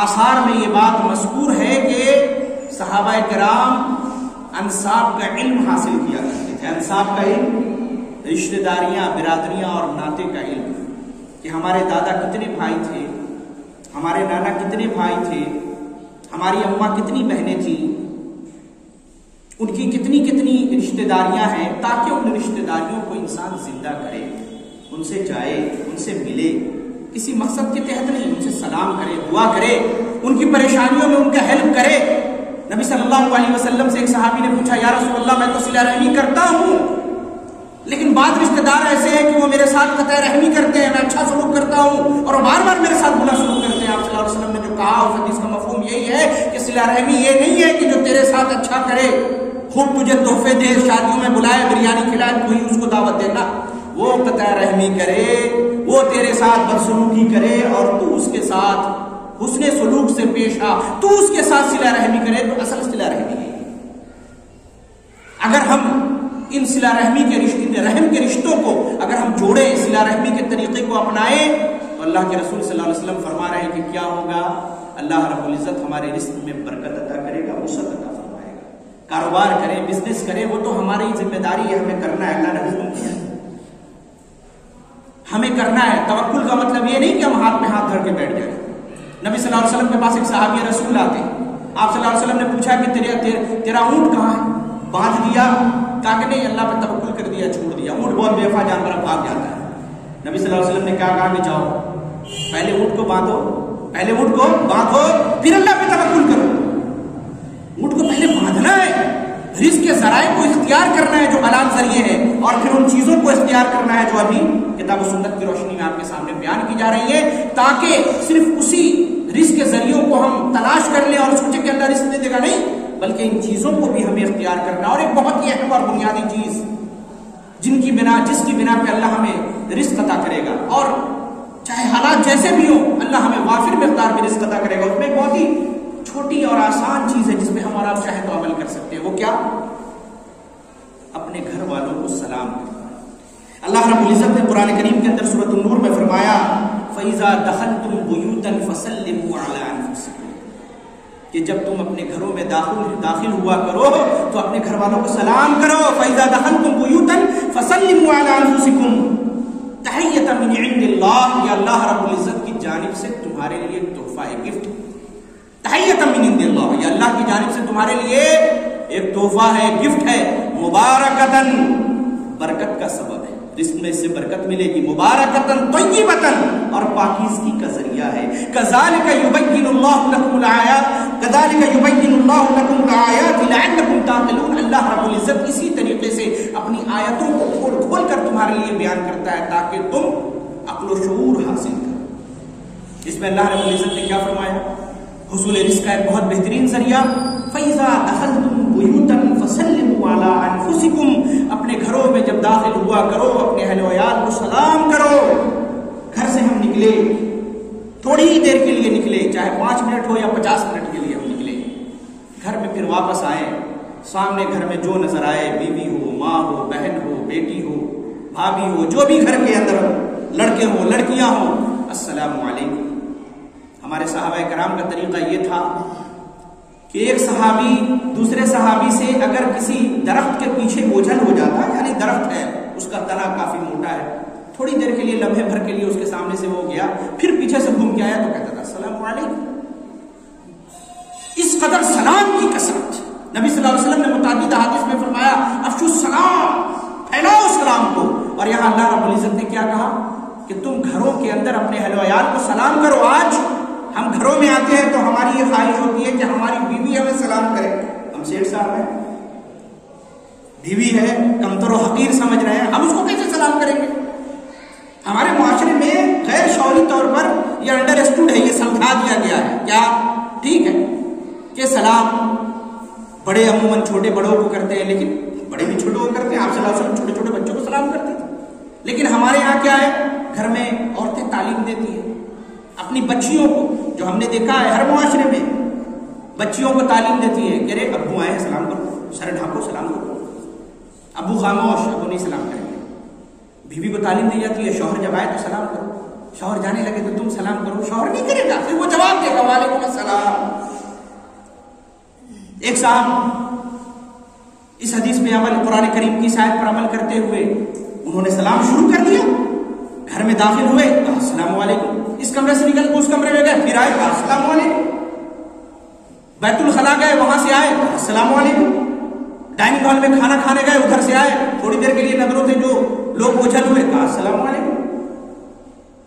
آثار میں یہ بات مذکور ہے کہ صحابہ کرام انساب کا علم حاصل کیا کرتے تھے۔ انساب کا علم، رشتہ داریاں، برادریاں اور ناطے کا علم، کہ ہمارے دادا کتنے بھائی تھے، ہمارے نانا کتنے بھائی تھے، ہماری اماں کتنی بہنیں تھیں، ان کی کتنی کتنی رشتہ داریاں ہیں، تاکہ ان رشتہ داریوں کو انسان زندہ کرے، ان سے جائے، ان سے ملے، کسی مقصد کے تحت نہیں، ان سے سلام کرے، دعا کرے، ان کی پریشانیوں میں ان کا ہیلپ کرے۔ نبی صلی اللہ علیہ وسلم سے ایک صحابی نے پوچھا، یا رسول اللہ میں تو صلہ رحمی کرتا ہوں، لیکن بعض رشتہ دار ایسے ہیں کہ وہ میرے ساتھ قطع رحمی کرتے ہیں، میں اچھا سلوک کرتا ہوں اور بار بار میرے ساتھ برا سلوک کرتے ہیں۔ آپ صلی اللہ علیہ وسلم نے جو کہا اس حدیث کا مفہوم یہی ہے کہ صلہ رحمی یہ نہیں ہے کہ جو تیرے ساتھ اچھا کرے، خوب تجھے تحفے دے، شادیوں میں بلائے، بریانی کھلائے، تو ہی اس کو دعوت دینا، وہ قطع رحمی کرے، وہ تیرے ساتھ بدسلوکی کرے اور تو اس کے ساتھ حسن سلوک سے پیش آ، تو اس کے ساتھ صلہ رحمی کرے، تو اصل صلہ رحمی ہے۔ اگر ہم ان صلہ رحمی کے رشتے، رحم کے رشتوں کو اگر ہم جوڑیں، صلہ رحمی کے طریقے کو اپنائیں، تو اللہ کے رسول صلی اللہ علیہ وسلم فرما رہے ہیں کہ کیا ہوگا؟ اللہ رب العزت ہمارے رزق میں برکت عطا کرے گا، وسعت عطا فرمائے گا۔ کاروبار کریں، بزنس کریں، وہ تو ہماری ذمہ داری ہے، ہمیں کرنا ہے، اللہ نے حکم کیا ہے، ہمیں کرنا ہے۔ توکل کا مطلب یہ نہیں کہ ہم ہاتھ میں ہاتھ دھر کے بیٹھ جائیں۔ نبی صلی اللہ علیہ وسلم کے پاس ایک صحابی رسول آتے ہیں، آپ صلی اللہ علیہ وسلم نے پوچھا کہ تیرا اونٹ کہاں ہے؟ باندھ دیا؟ کہا کہ نہیں، اللہ پہ توکل کر دیا، چھوڑ دیا، اونٹ بہت بے وفا جانور بھاگ جاتا ہے۔ نبی صلی اللہ علیہ وسلم نے کیا کہا کہ جاؤ پہلے اونٹ کو باندھو، پہلے اونٹ کو باندھو، پھر اللہ پہ توکل کرو۔ اونٹ کو پہلے باندھنا ہے، رزق کے ذرائع کو اختیار کرنا ہے جو حلال ذریعے ہیں، اور پھر ان چیزوں کو اختیار کرنا ہے جو ابھی کتاب و سنت کی روشنی میں آپ کے سامنے بیان کی جا رہی ہے، تاکہ صرف اسی رزق کے ذریعوں کو ہم تلاش کر لیں اور سوچیں کہ اللہ رزق دے دے گا، نہیں، بلکہ ان چیزوں کو بھی ہمیں اختیار کرنا۔ اور ایک بہت ہی اہم اور بنیادی چیز جس کی بنا پہ اللہ ہمیں رزق عطا کرے گا، اور چاہے حالات جیسے بھی ہوں اللہ ہمیں وافر مقدار میں رزق عطا کرے گا، اس میں ایک بہت ہی چھوٹی اور آسان چیز ہے جس پہ ہم اور آپ چاہیں تو عمل کر سکتے ہیں۔ وہ کیا؟ اپنے گھر والوں کو سلام کرنا۔ اللہ رب العزت نے قرآن کریم کے اندر سورۃ النور میں فرمایا، فَإِذَا دَخَلْتُمْ بُيُوتًا فَسَلِّمُوا عَلَىٰ أَنفُسِكُمْ، کہ جب تم اپنے گھروں میں داخل ہوا کرو تو اپنے گھر والوں کو سلام کرو۔ فَإِذَا دَخَلْتُمْ بُيُوتًا فَسَلِّمُوا عَلَىٰ أَنفُسِكُمْ تَحِيَّةً مِّنْ عِندِ اللَّهِ، یہ اللہ رب العزت کی جانب سے تمہارے لیے ایک تحفہ ہے، گفٹ۔ تحیۃ من عند اللہ، یہ اللہ کی جانب سے تمہارے لیے ایک تحفہ ہے، گفٹ ہے، مبارکتن، برکت کا سبب ہے، رزق میں اس سے برکت ملے گی، مبارکتن طیبتن، اور پاکیزگی کا ذریعہ ہے۔ کذالک یبین اللہ لکم الآیات، کذالک یبین اللہ لکم الآیات لعلکم تعقلون۔ اللہ رب العزت اسی طریقے سے اپنی آیتوں کو کھول کھول کر تمہارے لیے بیان کرتا ہے تاکہ تم عقل و شعور حاصل کرو۔ اس میں اللہ رب العزت نے کیا فرمایا؟ حصول رزق کا ایک بہت بہترین ذریعہ، فَإِذَا دَخَلْتُمْ بُيُوتًا فَسَلِّمُوا عَلَىٰ أَنفُسِكُمْ، اپنے گھروں میں جب داخل ہوا کرو اپنے اہل و عیال کو سلام کرو۔ گھر سے ہم نکلے، تھوڑی ہی دیر کے لیے نکلے، چاہے 5 منٹ ہو یا 50 منٹ کے لیے ہم نکلے، گھر میں پھر واپس آئے، سامنے گھر میں جو نظر آئے، بیوی ہو، ماں ہو، بہن ہو، بیٹی ہو، بھابھی ہو، جو بھی گھر کے اندر لڑکے ہوں لڑکیاں ہوں، السلام علیکم۔ ہمارے صحابہ کرام کا طریقہ یہ تھا کہ ایک صحابی دوسرے صحابی سے اگر کسی درخت کے پیچھے اوجھل ہو جاتا، یعنی درخت ہے اس کا تنا کافی موٹا ہے، تھوڑی دیر کے لیے لمحے بھر کے لیے اس کے سامنے سے وہ گیا، پھر پیچھے سے گھوم کے آیا تو کہتا تھا السلام علیکم۔ اس قدر سلام کی کثرت نبی صلی اللہ علیہ وسلم نے متعدد احادیث میں فرمایا افشوا السلام، پھیلاؤ سلام کو۔ اور یہاں اللہ رب العزت نے کیا کہا کہ تم گھروں کے اندر اپنے اہل و عیال کو سلام کرو۔ آج ہم گھروں میں آتے ہیں تو ہماری یہ خواہش ہوتی ہے کہ ہماری بیوی ہمیں سلام کرے۔ ہم سیٹ صاحب ہیں، بیوی ہے، کمتر و حقیر سمجھ رہے ہیں، ہم اس کو کیسے سلام کریں گے؟ ہمارے معاشرے میں غیر شعوری طور پر یہ انڈر اسٹوڈ ہے، یہ سمجھا دیا گیا ہے کیا ٹھیک ہے کہ سلام بڑے عموماً چھوٹے بڑوں کو کرتے ہیں، لیکن بڑے بھی چھوٹوں کو کرتے ہیں۔ آپ صلی اللہ علیہ وسلم چھوٹے چھوٹے بچوں کو سلام کرتے تھے، لیکن ہمارے یہاں کیا ہے، گھر میں عورتیں تعلیم دیتی ہیں اپنی بچیوں کو، جو ہم نے دیکھا ہے ہر معاشرے میں بچیوں کو تعلیم دیتی ہے کہ ارے ابو آئے ہیں سلام کرو، سر ڈھانپو سلام کرو، ابو خاموش، ابو نہیں سلام کریں گے۔ بیوی کو تعلیم دی جاتی ہے شوہر جب آئے تو سلام کرو، شوہر جانے لگے تو تم سلام کرو، شوہر نہیں کرے گا، پھر وہ جواب دے گا وعلیکم السلام۔ ایک صاحب اس حدیث میں عمل، قرآن کریم کی آیت پر عمل کرتے ہوئے انہوں نے سلام شروع کر دیا، گھر میں داخل ہوئے السلام علیکم، اس کمرے سے نکل کے اس کمرے میں گئے، پھر آئے السلام علیکم، بیت الخلا گئے وہاں سے آئے السلام علیکم، ڈائننگ ہال میں کھانا کھانے گئے ادھر سے آئے، تھوڑی دیر کے لیے نظروں سے جو لوگ اوجھل ہوئے کہا السلام علیکم۔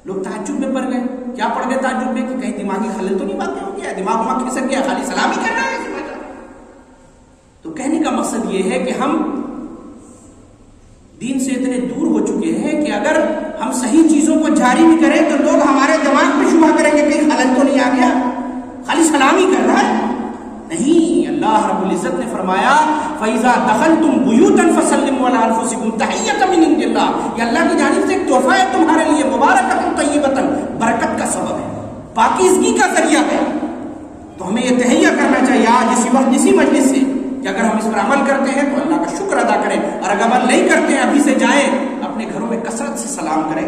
لوگ تعجب میں پڑ گئے، کیا پڑ گئے تعجب میں کہ کہیں دماغی خلل تو نہیں واقع ہو گیا، دماغ وہاں کھسک گیا، خالی سلام ہی کر رہا ہے۔ تو کہنے کا مقصد یہ ہے کہ ہم دین سے اتنے دور ہو چکے ہیں کہ اگر ہم صحیح چیزوں کو جاری بھی کریں تو لوگ ہمارے دماغ میں شبہ کریں گے کہیں خلل تو نہیں آ گیا، خالی سلام ہی کر رہا ہے۔ نہیں، اللہ رب العزت نے فرمایا فَإِذَا دَخَلْتُمْ بُيُوتًا فَسَلِّمُوا عَلَىٰ أَنفُسِكُمْ تَحِيَّةً مِّنْ عِندِ اللَّهِ، یہ اللہ کی جانب سے ایک تحفہ ہے تمہارے لیے، مبارکۃ طیبۃ، برکت کا سبب ہے، پاکیزگی کا ذریعہ ہے۔ تو ہمیں یہ تہیہ کرنا چاہیے آج اسی وقت اسی مجلس سے کہ اگر ہم اس پر عمل کرتے ہیں تو اللہ کا شکر ادا کریں، اور اگر عمل نہیں کرتے ہیں ابھی سے جائیں اپنے گھروں میں کثرت سے سلام کریں،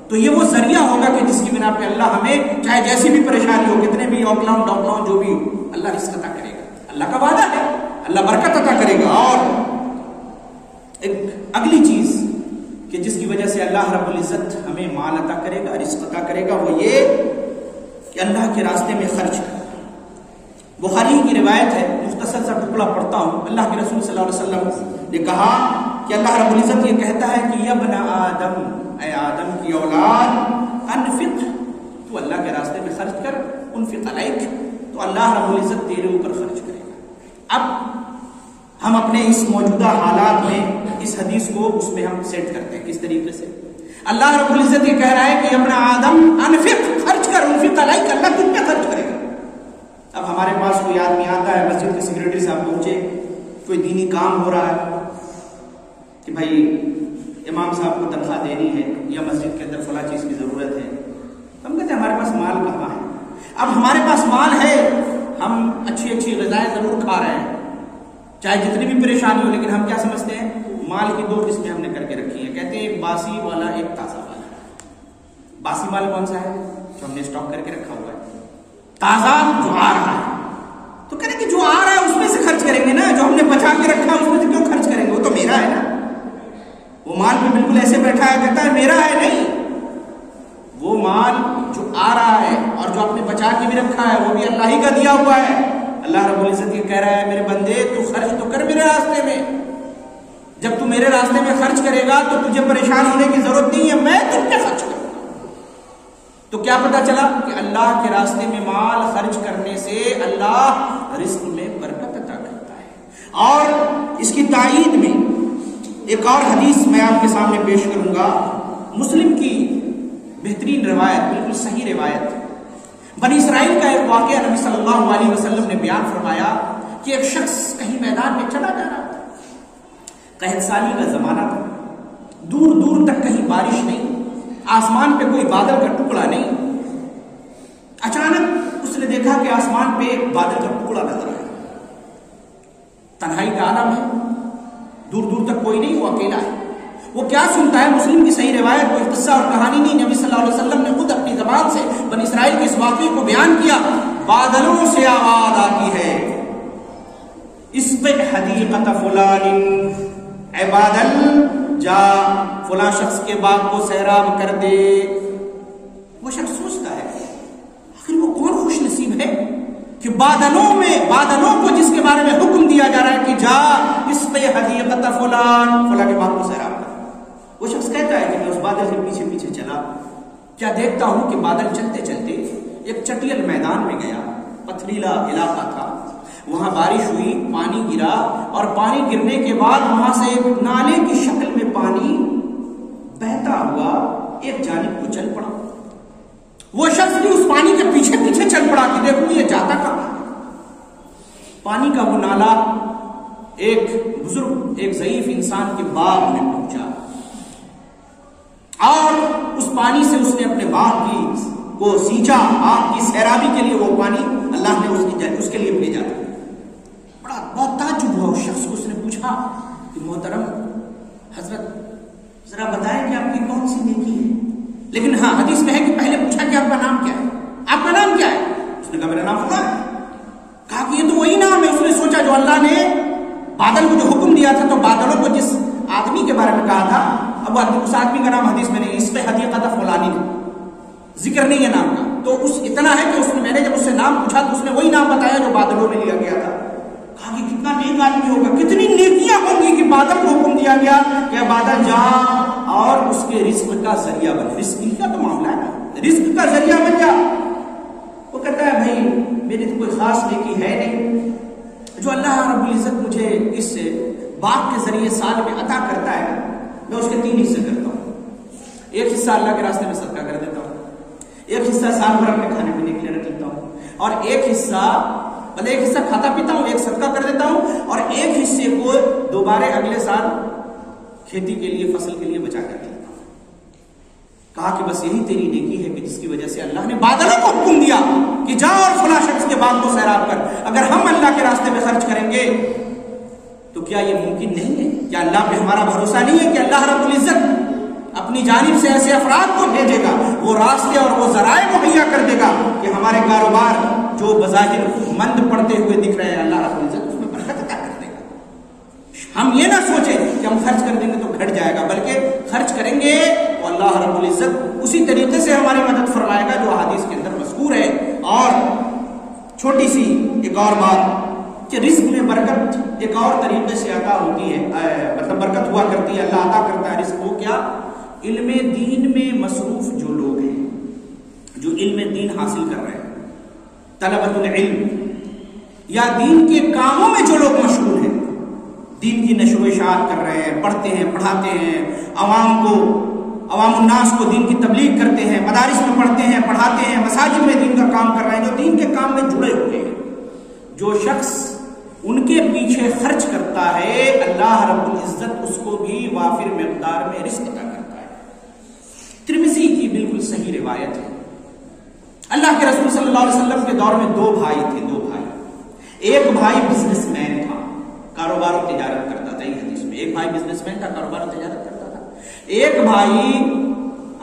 تو یہ وہ ذریعہ ہوگا کہ جس کی بنا پہ اللہ ہمیں چاہے جیسی بھی پریشانی ہو، کتنے بھی اوکلاؤن ڈاؤن جو بھی ہو، اللہ رزق عطا کرے گا، اللہ کا وعدہ ہے، اللہ برکت عطا کرے گا۔ اور ایک اگلی چیز کہ جس کی وجہ سے اللہ رب العزت ہمیں مال عطا کرے گا، رزق عطا کرے گا، وہ یہ کہ اللہ کے راستے میں خرچ کرے۔ بخاری کی روایت ہے، مختصر سا ٹکڑا پڑھتا ہوں، اللہ کے رسول صلی اللہ علیہ وسلم نے کہا کہ اللہ رب العزت یہ کہتا ہے کہ یا ابن آدم، اے آدم کی اولاد، انفق، تو اللہ کے راستے میں خرچ کر، انفق علیک، تو اللہ رب العزت تیرے اوپر خرچ کرے گا۔ اب ہم اپنے اس موجودہ حالات میں اس حدیث کو اس میں ہم سیٹ کرتے ہیں کس طریقے سے؟ اللہ رب العزت یہ کہہ رہا ہے کہ ابن آدم انفق، خرچ کر، انفق علیک، اللہ تجھ پہ خرچ کرے گا۔ اب ہمارے پاس کوئی آدمی آتا ہے، مسجد کے سیکریٹری صاحب پہنچے، کوئی دینی کام ہو رہا ہے کہ بھائی امام صاحب کو تنخواہ دینی ہے یا مسجد کے اندر فلاں چیز کی ضرورت ہے، ہم کہتے ہیں ہمارے پاس مال کہاں ہے؟ اب ہمارے پاس مال ہے، ہم اچھی اچھی غذائیں ضرور کھا رہے ہیں چاہے جتنی بھی پریشانی ہو، لیکن ہم کیا سمجھتے ہیں؟ مال کی دو قسمیں ہم نے کر کے رکھی ہیں، کہتے ہیں ایک باسی والا ایک تازہ والا۔ باسی مال کون سا ہے؟ جو ہم نے اسٹاک کر کے رکھا ہوا ہے۔ تازہ جو آ رہا ہے، تو کہنے کہ جو آ رہا ہے اس میں سے خرچ کریں گے نا، جو ہم نے بچا کے رکھا ہے اس میں سے کیوں خرچ کریں گے؟ وہ تو میرا ہے نا۔ وہ مال بھی بالکل ایسے بیٹھا ہے، کہتا ہے میرا ہے، نہیں، وہ مال جو آ رہا ہے اور جو آپ نے بچا کے بھی رکھا ہے وہ بھی اللہ ہی کا دیا ہوا ہے۔ اللہ رب العزت یہ کہہ رہا ہے میرے بندے تو خرچ تو کر میرے راستے میں، جب تو میرے راستے میں خرچ کرے گا تو تجھے پریشان ہونے کی ضرورت نہیں ہے، میں تم پہ خرچ کروں گا۔ تو کیا پتا چلا کہ اللہ کے راستے میں مال خرچ کرنے سے اللہ رزق میں برکت عطا کرتا ہے۔ اور اس کی تائید میں ایک اور حدیث میں آپ کے سامنے پیش کروں گا، مسلم کی بہترین روایت، بالکل صحیح روایت۔ بنی اسرائیل کا ایک واقعہ نبی صلی اللہ علیہ وسلم نے بیان فرمایا کہ ایک شخص کہیں میدان میں چلا جا رہا تھا، قحط سالی کا زمانہ تھا، دور دور تک کہیں بارش نہیں، آسمان پہ کوئی بادل کا ٹکڑا نہیں۔ اچانک اس نے دیکھا کہ آسمان پہ ایک بادل کا ٹکڑا نظر آیا، تنہائی کا عالم ہے، دور دور تک کوئی نہیں، وہ اکیلا ہے۔ وہ کیا سنتا ہے؟ مسلم کی صحیح روایت، کوئی قصہ اور کہانی نہیں، نبی صلی اللہ علیہ وسلم نے خود اپنی زبان سے بنی اسرائیل کے اس واقعے کو بیان کیا۔ بادلوں سے آواز آتی ہے، اسقِ حدیقۃ فلان، اے بادل جا فلاں شخص کے باغ کو سیراب کر دے۔ وہ شخص سوچتا ہے آخر وہ کون خوش نصیب ہے کہ بادلوں کو جس کے بارے میں حکم دیا جا رہا ہے کہ جا اسقِ حدیقۃ فلان، فلاں کے باغ کو سیراب کر۔ وہ شخص کہتا ہے کہ میں اس بادل کے پیچھے پیچھے چلا، کیا دیکھتا ہوں کہ بادل چلتے چلتے ایک چٹیل میدان میں گیا، پتھریلا علاقہ تھا، وہاں بارش ہوئی، پانی گرا، اور پانی گرنے کے بعد وہاں سے ایک نالے کی شکل میں پانی بہتا ہوا ایک جانب کو چل پڑا۔ وہ شخص بھی اس پانی کے پیچھے پیچھے چل پڑا کہ دیکھوں یہ جاتا کہاں ہے۔ پانی کا وہ نالا ایک بزرگ، ایک ضعیف انسان کے باغ میں پہنچا، اور اس پانی سے اس نے اپنے باغ کو سینچا۔ باغ کی سیرابی کے لیے وہ پانی اللہ نے اس کے لیے بھیجا تھا۔ بہت تعجب ہوا اس شخص کو، اس نے پوچھا کہ محترم حضرت ذرا بتائیں کہ آپ کی کون سی نیکی ہے؟ لیکن ہاں حدیث میں ہے کہ پہلے پوچھا کہ آپ کا نام کیا ہے، آپ کا نام کیا ہے؟ اس نے کہا میرا نام فلاں ہے۔ کہا کہ یہ تو وہی نام ہے۔ اس نے سوچا جو اللہ نے بادل کو جو حکم دیا تھا، تو بادلوں کو جس آدمی کے بارے میں کہا تھا، اب اس آدمی کا نام حدیث میں نہیں، اسقِ حدیقۃ فلان ذکر نہیں ہے نام کا۔ تو اس اتنا ہے کہ میں نے جب اس سے نام پوچھا تو اس نے وہی نام بتایا جو بادلوں میں لیا گیا تھا۔ کہا کہ کتنا نیک آدمی ہوگا، کتنی نیکیاں ہوں گی کہ بادل کو حکم دیا گیا کہ بادل جا اور اس کے رزق کا ذریعہ بن۔ رزق کا تو معاملہ ہے نا، رزق کا ذریعہ بن جا۔ وہ کہتا ہے بھائی میری تو کوئی خاص نیکی ہے نہیں، جو اللہ رب العزت مجھے اس باغ کے ذریعے سال میں عطا کرتا ہے میں اس کے 3 حصے کرتا ہوں۔ ایک حصہ اللہ کے راستے میں صدقہ کر دیتا ہوں، ایک حصہ سال بھر اپنے کھانے پینے کے لیے رکھ لیتا ہوں، اور ایک حصہ کھاتا پیتا ہوں، ایک صدقہ کر دیتا ہوں، اور ایک حصے کو دوبارہ اگلے سال کھیتی کے لیے، فصل کے لیے بچا کر دیتا ہوں۔ کہا کہ بس یہی تیری نیکی ہے کہ جس کی وجہ سے اللہ نے بادلوں کو حکم دیا کہ جا اور فلاں شخص کے باغ کو سیراب کر۔ اگر ہم اللہ کے راستے میں خرچ کریں گے تو کیا یہ ممکن نہیں ہے؟ کیا اللہ پہ ہمارا بھروسہ نہیں ہے کہ اللہ رب العزت اپنی جانب سے ایسے افراد کو بھیجے گا، وہ راستے اور وہ ذرائع مہیا کر دے گا کہ ہمارے کاروبار جو بظاہر مند پڑتے ہوئے دکھ رہے ہیں، اللہ رب العزت اس میں برکت عطا کر دے گا۔ ہم یہ نہ سوچیں کہ ہم خرچ کر دیں گے تو گھٹ جائے گا، بلکہ خرچ کریں گے تو اللہ رب العزت اسی طریقے سے ہماری مدد فرمائے گا جو حدیث کے اندر مذکور ہے۔ اور چھوٹی سی ایک اور بات کہ رزق میں برکت ایک اور طریقے سے عطا ہوتی ہے، مطلب برکت ہوا کرتی ہے، اللہ عطا کرتا ہے رزق کو۔ کیا؟ علم دین میں مصروف جو لوگ ہیں، جو علم دین حاصل کر رہے ہیں، طلبۃ العلم، یا دین کے کاموں میں جو لوگ مشغول ہیں، دین کی نشر و اشاعت کر رہے ہیں، پڑھتے ہیں، پڑھاتے ہیں، عوام الناس کو دین کی تبلیغ کرتے ہیں، مدارس میں پڑھتے ہیں، پڑھاتے ہیں، مساجد میں دین کا کام کر رہے ہیں، جو دین کے کام میں جڑے ہوئے ہیں، جو شخص ان کے پیچھے خرچ کرتا ہے، اللہ رب العزت اس کو بھی وافر مقدار میں رزق عطا کرتا ہے۔ ترمذی کی بالکل صحیح روایت ہے، اللہ کے رسول صلی اللہ علیہ وسلم کے دور میں 2 بھائی تھے، 2 بھائی۔ ایک بھائی بزنس مین تھا، کاروبار و تجارت کرتا تھا، حدیث میں ایک بھائی بزنس مین تھا، کاروبار و تجارت کرتا تھا۔ ایک بھائی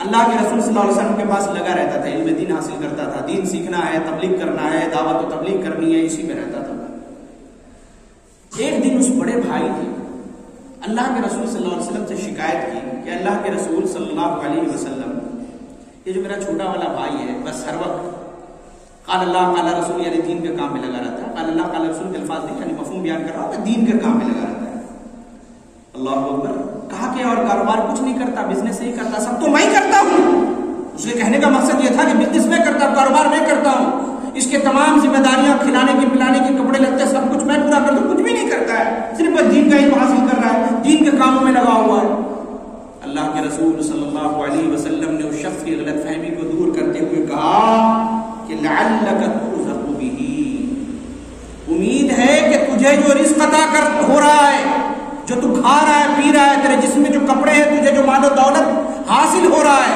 اللہ کے رسول صلی اللہ علیہ وسلم کے پاس لگا رہتا تھا، علم دین حاصل کرتا تھا، دین سیکھنا ہے، تبلیغ کرنا ہے، دعوت و تبلیغ کرنی ہے، اسی میں رہتا تھا۔ ایک دن اس بڑے بھائی نے اللہ کے رسول صلی اللہ علیہ وسلم سے شکایت کی کہ اللہ کے رسول صلی اللہ علیہ وسلم، یہ جو میرا چھوٹا والا بھائی ہے بس ہر وقت قال اللہ قال رسول یعنی دین کے کام میں لگا رہتا ہے، قال اللہ قال رسول کے الفاظ نہیں یعنی مفہوم بیان کر رہا ہوں کہ دین کے کام میں لگا رہتا ہے۔ اللہ اکبر. کہا کہ اور کاروبار کچھ نہیں کرتا, بزنس نہیں کرتا, سب تو میں ہی کرتا ہوں. اس کے کہنے کا مقصد یہ تھا کہ بزنس میں کرتا ہوں, کاروبار میں کرتا ہوں, اس کے تمام ذمہ داریاں, کھلانے کی پلانے کے, کپڑے لگتے, سب کچھ میں پورا کرتا ہوں. کچھ بھی نہیں کرتا ہے, صرف بس دین کا علم حاصل کر رہا ہے, دین کے کاموں میں لگا ہوا ہے. اللہ کے رسول صلی اللہ علیہ وسلم نے اس شخص کی غلط فہمی کو دور کرتے ہوئے کہا کہ لعلک ترزق بہ, امید ہے کہ تجھے جو رزق عطا ہو رہا ہے, جو تو کھا رہا ہے, پی رہا ہے, تیرے جسم میں جو کپڑے ہیں, تجھے جو مال و دولت حاصل ہو رہا ہے,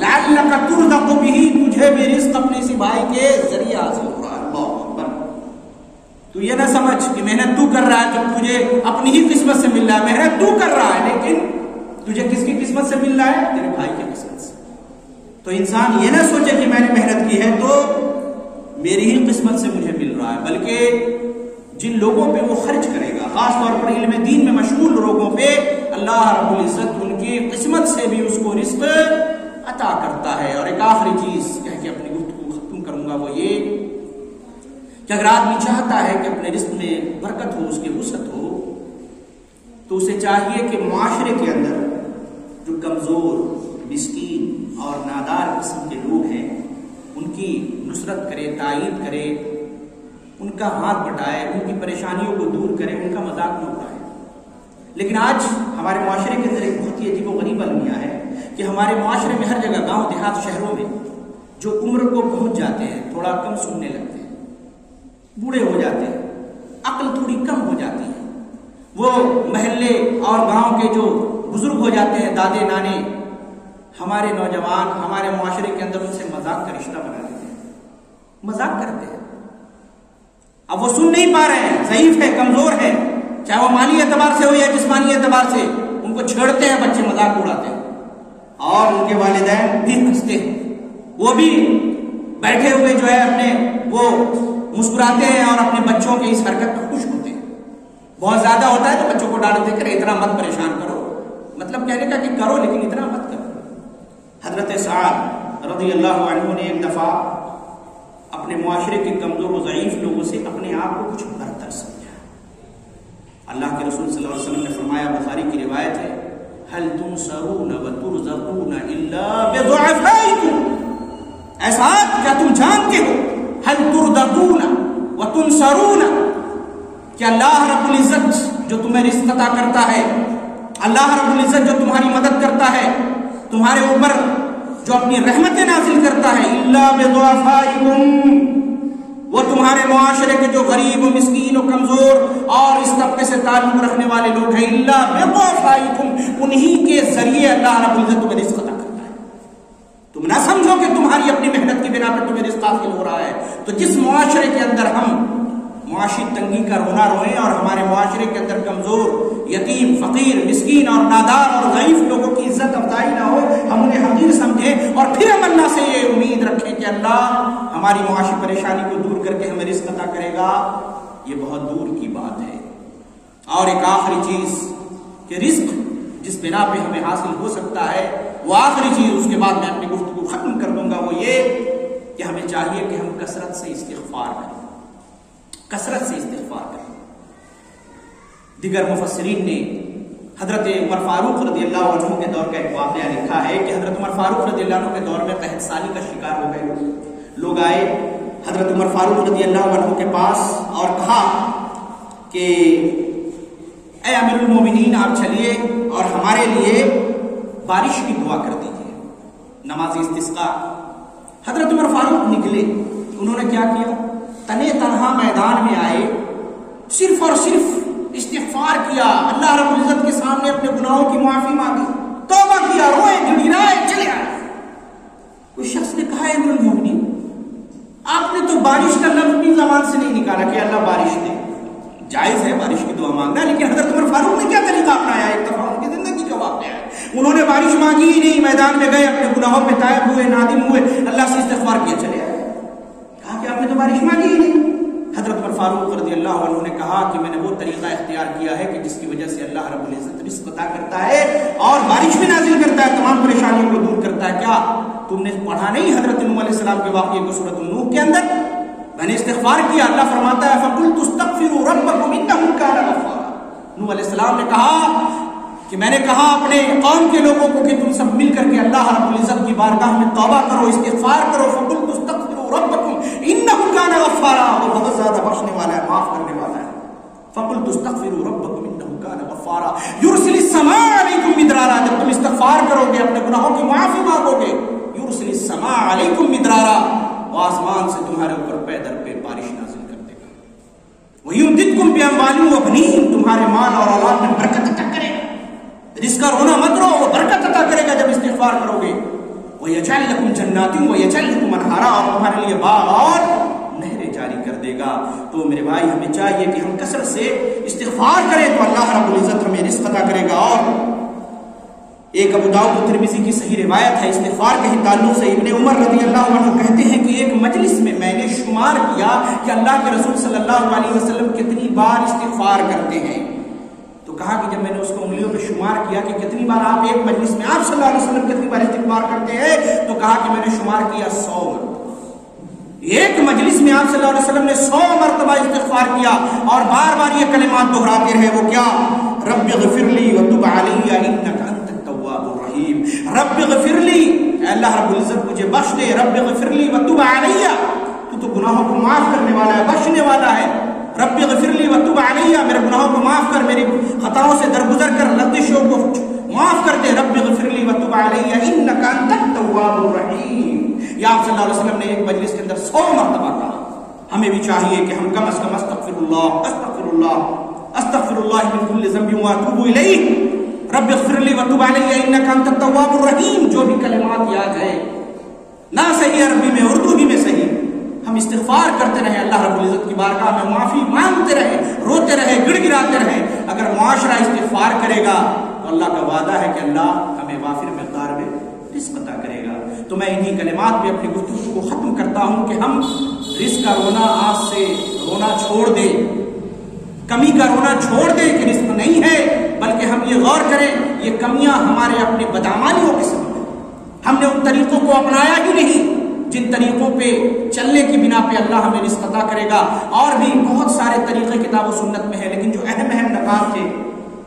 لعلک ترزق بہ, تجھے بھی رزق اپنے اسی بھائی کے ذریعے حاصل ہو رہا ہے. اللہ اکبر. تو یہ نہ سمجھ کہ محنت تو کر رہا ہے تو تجھے اپنی ہی قسمت سے مل رہا ہے. محنت تو کر رہا ہے, لیکن تجھے کس کی قسمت سے مل رہا ہے؟ تیرے بھائی کی قسمت سے. تو انسان یہ نہ سوچے کہ میں نے محنت کی ہے تو میری ہی قسمت سے مجھے مل رہا ہے, بلکہ جن لوگوں پہ وہ خرچ کرے گا, خاص طور پر علم دین میں مشغول لوگوں پہ, اللہ رب العزت ان کی قسمت سے بھی اس کو رزق عطا کرتا ہے. اور ایک آخری چیز کہہ کے اپنی گفتگو ختم کروں گا, وہ یہ کہ اگر آدمی چاہتا ہے کہ اپنے رزق میں برکت ہو, اس کی وسعت ہو, تو اسے چاہیے کہ معاشرے کے اندر جو کمزور, مسکین اور نادار قسم کے لوگ ہیں ان کی نصرت کرے, تائید کرے, ان کا ہاتھ بٹائے, ان کی پریشانیوں کو دور کرے, ان کا مذاق نہ اڑائے. لیکن آج ہمارے معاشرے کے اندر ایک بہت ہی عجیب و غریب المیہ ہے کہ ہمارے معاشرے میں ہر جگہ, گاؤں دیہات شہروں میں, جو عمر کو پہنچ جاتے ہیں, تھوڑا کم سننے لگتے ہیں, بوڑھے ہو جاتے ہیں, عقل تھوڑی کم ہو جاتی ہے, وہ محلے اور گاؤں کے جو بزرگ ہو جاتے ہیں, دادے نانے, ہمارے نوجوان ہمارے معاشرے کے اندر ان سے مذاق کا رشتہ بنا لیتے ہیں, مذاق کرتے ہیں. اب وہ سن نہیں پا رہے ہیں, ضعیف ہے, کمزور ہے, چاہے وہ مالی اعتبار سے ہو یا جسمانی اعتبار سے, ان کو چھیڑتے ہیں بچے, مذاق اڑاتے ہیں, اور ان کے والدین بھی ہنستے ہیں, وہ بھی بیٹھے ہوئے جو ہے اپنے وہ مسکراتے ہیں اور اپنے بچوں کے اس حرکت پر خوش ہوتے ہیں. بہت زیادہ ہوتا ہے تو بچوں کو ڈانٹتے کرے, اتنا مت پریشان کرو, مطلب کہنے کا کہ کرو لیکن اتنا مت کرو. حضرت سعد رضی اللہ عنہ نے ایک دفعہ اپنے معاشرے کے کمزور و ضعیف لوگوں سے اپنے آپ کو کچھ برتر سمجھا. اللہ کے رسول صلی اللہ علیہ وسلم نے فرمایا, بخاری کی روایت ہے, هل تنصرون وترزقون الا بضعفائكم, ایسا کیا تم جانتے ہو, هل ترزقون وتنصرون, کہ اللہ رب العزت جو تمہیں رزق عطا کرتا ہے, اللہ رب العزت جو تمہاری مدد کرتا ہے, تمہارے اوپر جو اپنی رحمتیں نازل کرتا ہے, الا بضعفائكم, وہ تمہارے معاشرے کے جو غریب و مسکین و کمزور اور اس طبقے سے تعلق رکھنے والے لوگ ہیں, الا بضعفائكم, انہی کے ذریعے اللہ رب العزت تمہیں رزق عطا کرتا ہے. تم نہ سمجھو کہ تمہاری اپنی محنت کی بنا پر تمہیں رزق حاصل ہو رہا ہے. تو جس معاشرے کے اندر ہم معاشی تنگی کا رونا روئیں اور ہمارے معاشرے کے اندر کمزور, یتیم, فقیر, مسکین اور نادار اور ضعیف لوگوں کی عزت افزائی نہ ہو, ہم انہیں حقیر سمجھیں اور پھر ہم اللہ سے یہ امید رکھیں کہ اللہ ہماری معاشی پریشانی کو دور کر کے ہمیں رزق عطا کرے گا, یہ بہت دور کی بات ہے. اور ایک آخری چیز کہ رزق جس بنا پہ ہمیں حاصل ہو سکتا ہے, وہ آخری چیز, اس کے بعد میں اپنی گفتگو ختم کر دوں گا, وہ یہ کہ ہمیں چاہیے کہ ہم کثرت سے استغفار کریں, کثرت سے استغفار کریں. دیگر مفسرین نے حضرت عمر فاروق رضی اللہ عنہ کے دور کا ایک واقعہ لکھا ہے کہ حضرت عمر فاروق رضی اللہ عنہ کے دور میں قحط سالی کا شکار ہو گئے. لوگ آئے حضرت عمر فاروق رضی اللہ عنہ کے پاس اور کہا کہ اے امیر المومنین, آپ چلیے اور ہمارے لیے بارش کی دعا کر دیجیے, نماز استسقاء. حضرت عمر فاروق نکلے, انہوں نے کیا کیا, تنے تنہا میدان میں آئے, صرف اور صرف استغفار کیا, اللہ رب العزت کے سامنے اپنے گناہوں کی معافی مانگی, توبہ کیا, روئے, گڑگڑائے, چلے آئے. کوئی شخص نے کہا, امیر المومنین, آپ نے تو بارش کا لفظ بھی زبان سے نہیں نکالا کہ اللہ بارش دے. جائز ہے بارش کی دعا مانگنا, لیکن حضرت عمر فاروق نے کیا طریقہ اپنایا؟ ایک دفعہ ان کی زندگی کا واقعہ ہے, انہوں نے بارش مانگی ہی نہیں, میدان میں گئے, اپنے گناہوں پہ تائب ہوئے, نادم ہوئے, اللہ سے استغفار کیا, چلے آئے. کہا کہ آپ نے تو بارش مانگی ہی نہیں. حضرت عمر فاروق رضی اللہ عنہ نے کہا کہ میں نے وہ طریقہ اختیار کیا ہے کہ جس کی وجہ سے اللہ رب العزت رزق عطا کرتا ہے اور بارش بھی نازل کرتا ہے, تمام پریشانیوں کو دور کرتا ہے. کیا تم نے پڑھا نہیں حضرت نوح علیہ السلام کے واقعے کو سورۃ النوح کے اندر؟ میں نے استغفار کیا, اللہ فرماتا ہے فَقُلْتُ اسْتَغْفِرُوا رَبَّكُمْ إِنَّهُ كَانَ غَفَّارًا. نوح علیہ السلام نے کہا کہ میں نے کہا اپنے قوم کے لوگوں کو کہ تم سب مل کر کے اللہ رب العزت کی بارگاہ میں توبہ کرو، استغفار کرو، فقلت استغفروا ربکم انہ کان غفارا، وہ بہت زیادہ بخشنے والا ہے، معاف کرنے والا ہے۔ فقلت استغفروا ربکم انہ کان غفارا یرسل السماء علیکم مدرارا، جب تم استغفار کرو گے، اپنے گناہوں کی معافی مانگو گے، یرسل السماء علیکم مدرارا، وہ آسمان سے تمہارے اوپر پے در پے بارش نازل کر دے گا، وَيُمْدِدْكُمْ بِأَمْوَالٍ وَبَنِينَ، تمہارے مال اور اولاد میں برکت عطا کرے گا، جس کا رونا مت رو، وہ برکت عطا کرے گا جب استغفار کرو گے، وَيَجْعَلْ لَكُمْ جَنَّاتٍ وَيَجْعَلْ لَكُمْ أَنْهَارًا، اور تمہارے لیے باغ اور نہریں جاری کر دے گا۔ تو میرے بھائی ہمیں چاہیے کہ ہم کثرت سے استغفار کریں تو اللہ رب العزت ہمیں رزق عطا کرے گا۔ اور ایک ابو داؤد و ترمذی کی صحیح روایت ہے استغفار کے ہی تعلق سے، ابن عمر رضی اللہ عنہ کہتے ہیں کہ ایک مجلس میں میں نے شمار کیا کہ اللہ کے رسول صلی اللہ علیہ وسلم کتنی بار استغفار کرتے ہیں، تو کہا کہ جب میں نے اس کو انگلیوں پہ شمار کیا کہ کتنی بار آپ ایک مجلس میں آپ صلی اللہ علیہ وسلم کتنی بار استغفار کرتے ہیں، تو کہا کہ میں نے شمار کیا 100 مرتبہ، ایک مجلس میں آپ صلی اللہ علیہ وسلم نے 100 مرتبہ استغفار کیا، اور بار بار یہ کلمات دہراتے رہے، وہ کیا؟ رب اغفر لی وتب علی انک انت التواب الرحیم، رب اغفر لی، اے اللہ رب العزت مجھے بخش دے، رب اغفر لی وتب علی، تو گناہوں کو معاف کرنے والا ہے، بخشنے والا ہے، رب اغفر لی وتب علی، میرے گناہوں کو معاف کر، میری خطاؤں سے درگزر کر، لغزشوں کو معاف کر دے، رب اغفر لی وتب علی انک انت التواب الرحیم۔ یا آپ صلی اللہ علیہ وسلم نے ایک مجلس کے اندر 100 مرتبہ کہا۔ ہمیں بھی چاہیے کہ ہم کم از کم استغفر اللہ استغفر اللہ استغفر اللہ من کل ذنب واتوب الیہ، رب اغفر لی وتب علی انک انت التواب الرحیم، جو بھی کلمات یاد ہے، نہ صحیح عربی میں اردو بھی میں صحیح، ہم استغفار کرتے رہیں، اللہ رب العزت کی بارگاہ میں معافی مانگتے رہیں، روتے رہیں، گڑ گڑاتے رہیں۔ اگر معاشرہ استغفار کرے گا تو اللہ کا وعدہ ہے کہ اللہ ہمیں وافر مقدار میں رزق عطا کرے گا۔ تو میں انہی کلمات میں اپنی گفتگو کو ختم کرتا ہوں کہ ہم رزق کا رونا آج سے رونا چھوڑ دیں، کمی کا رونا چھوڑ دیں کہ رزق نہیں ہے، بلکہ ہم یہ غور کریں یہ کمیاں ہمارے اپنے بدعمالیوں کے سبب ہیں، ہم نے ان طریقوں کو اپنایا ہی نہیں جن طریقوں پہ چلنے کی بنا پہ اللہ ہمیں رزق عطا کرے گا۔ اور بھی بہت سارے طریقے کتاب و سنت میں ہیں، لیکن جو اہم نکات تھے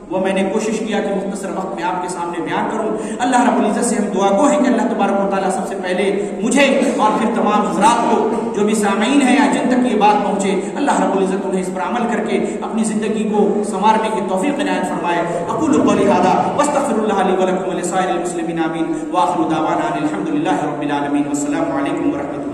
وہ میں نے کوشش کیا کہ مختصر وقت میں آپ کے سامنے بیان کروں۔ اللہ رب العزت سے ہم دعا گو ہیں کہ اللہ تبارک و تعالیٰ سب سے پہلے مجھے اور پھر تمام حضرات کو جو بھی سامعین ہیں یا جن تک یہ بات پہنچے، اللہ رب العزت انہیں اس پر عمل کر کے اپنی زندگی کو سنوارنے کی توفیق عنایت فرمائے۔ اقول قولی ھذا واستغفر اللہ لی ولکم ولسائر المسلمین آمین، وآخر دعوانا الحمد للہ رب العالمین، والسلام علیکم ورحمۃ اللہ۔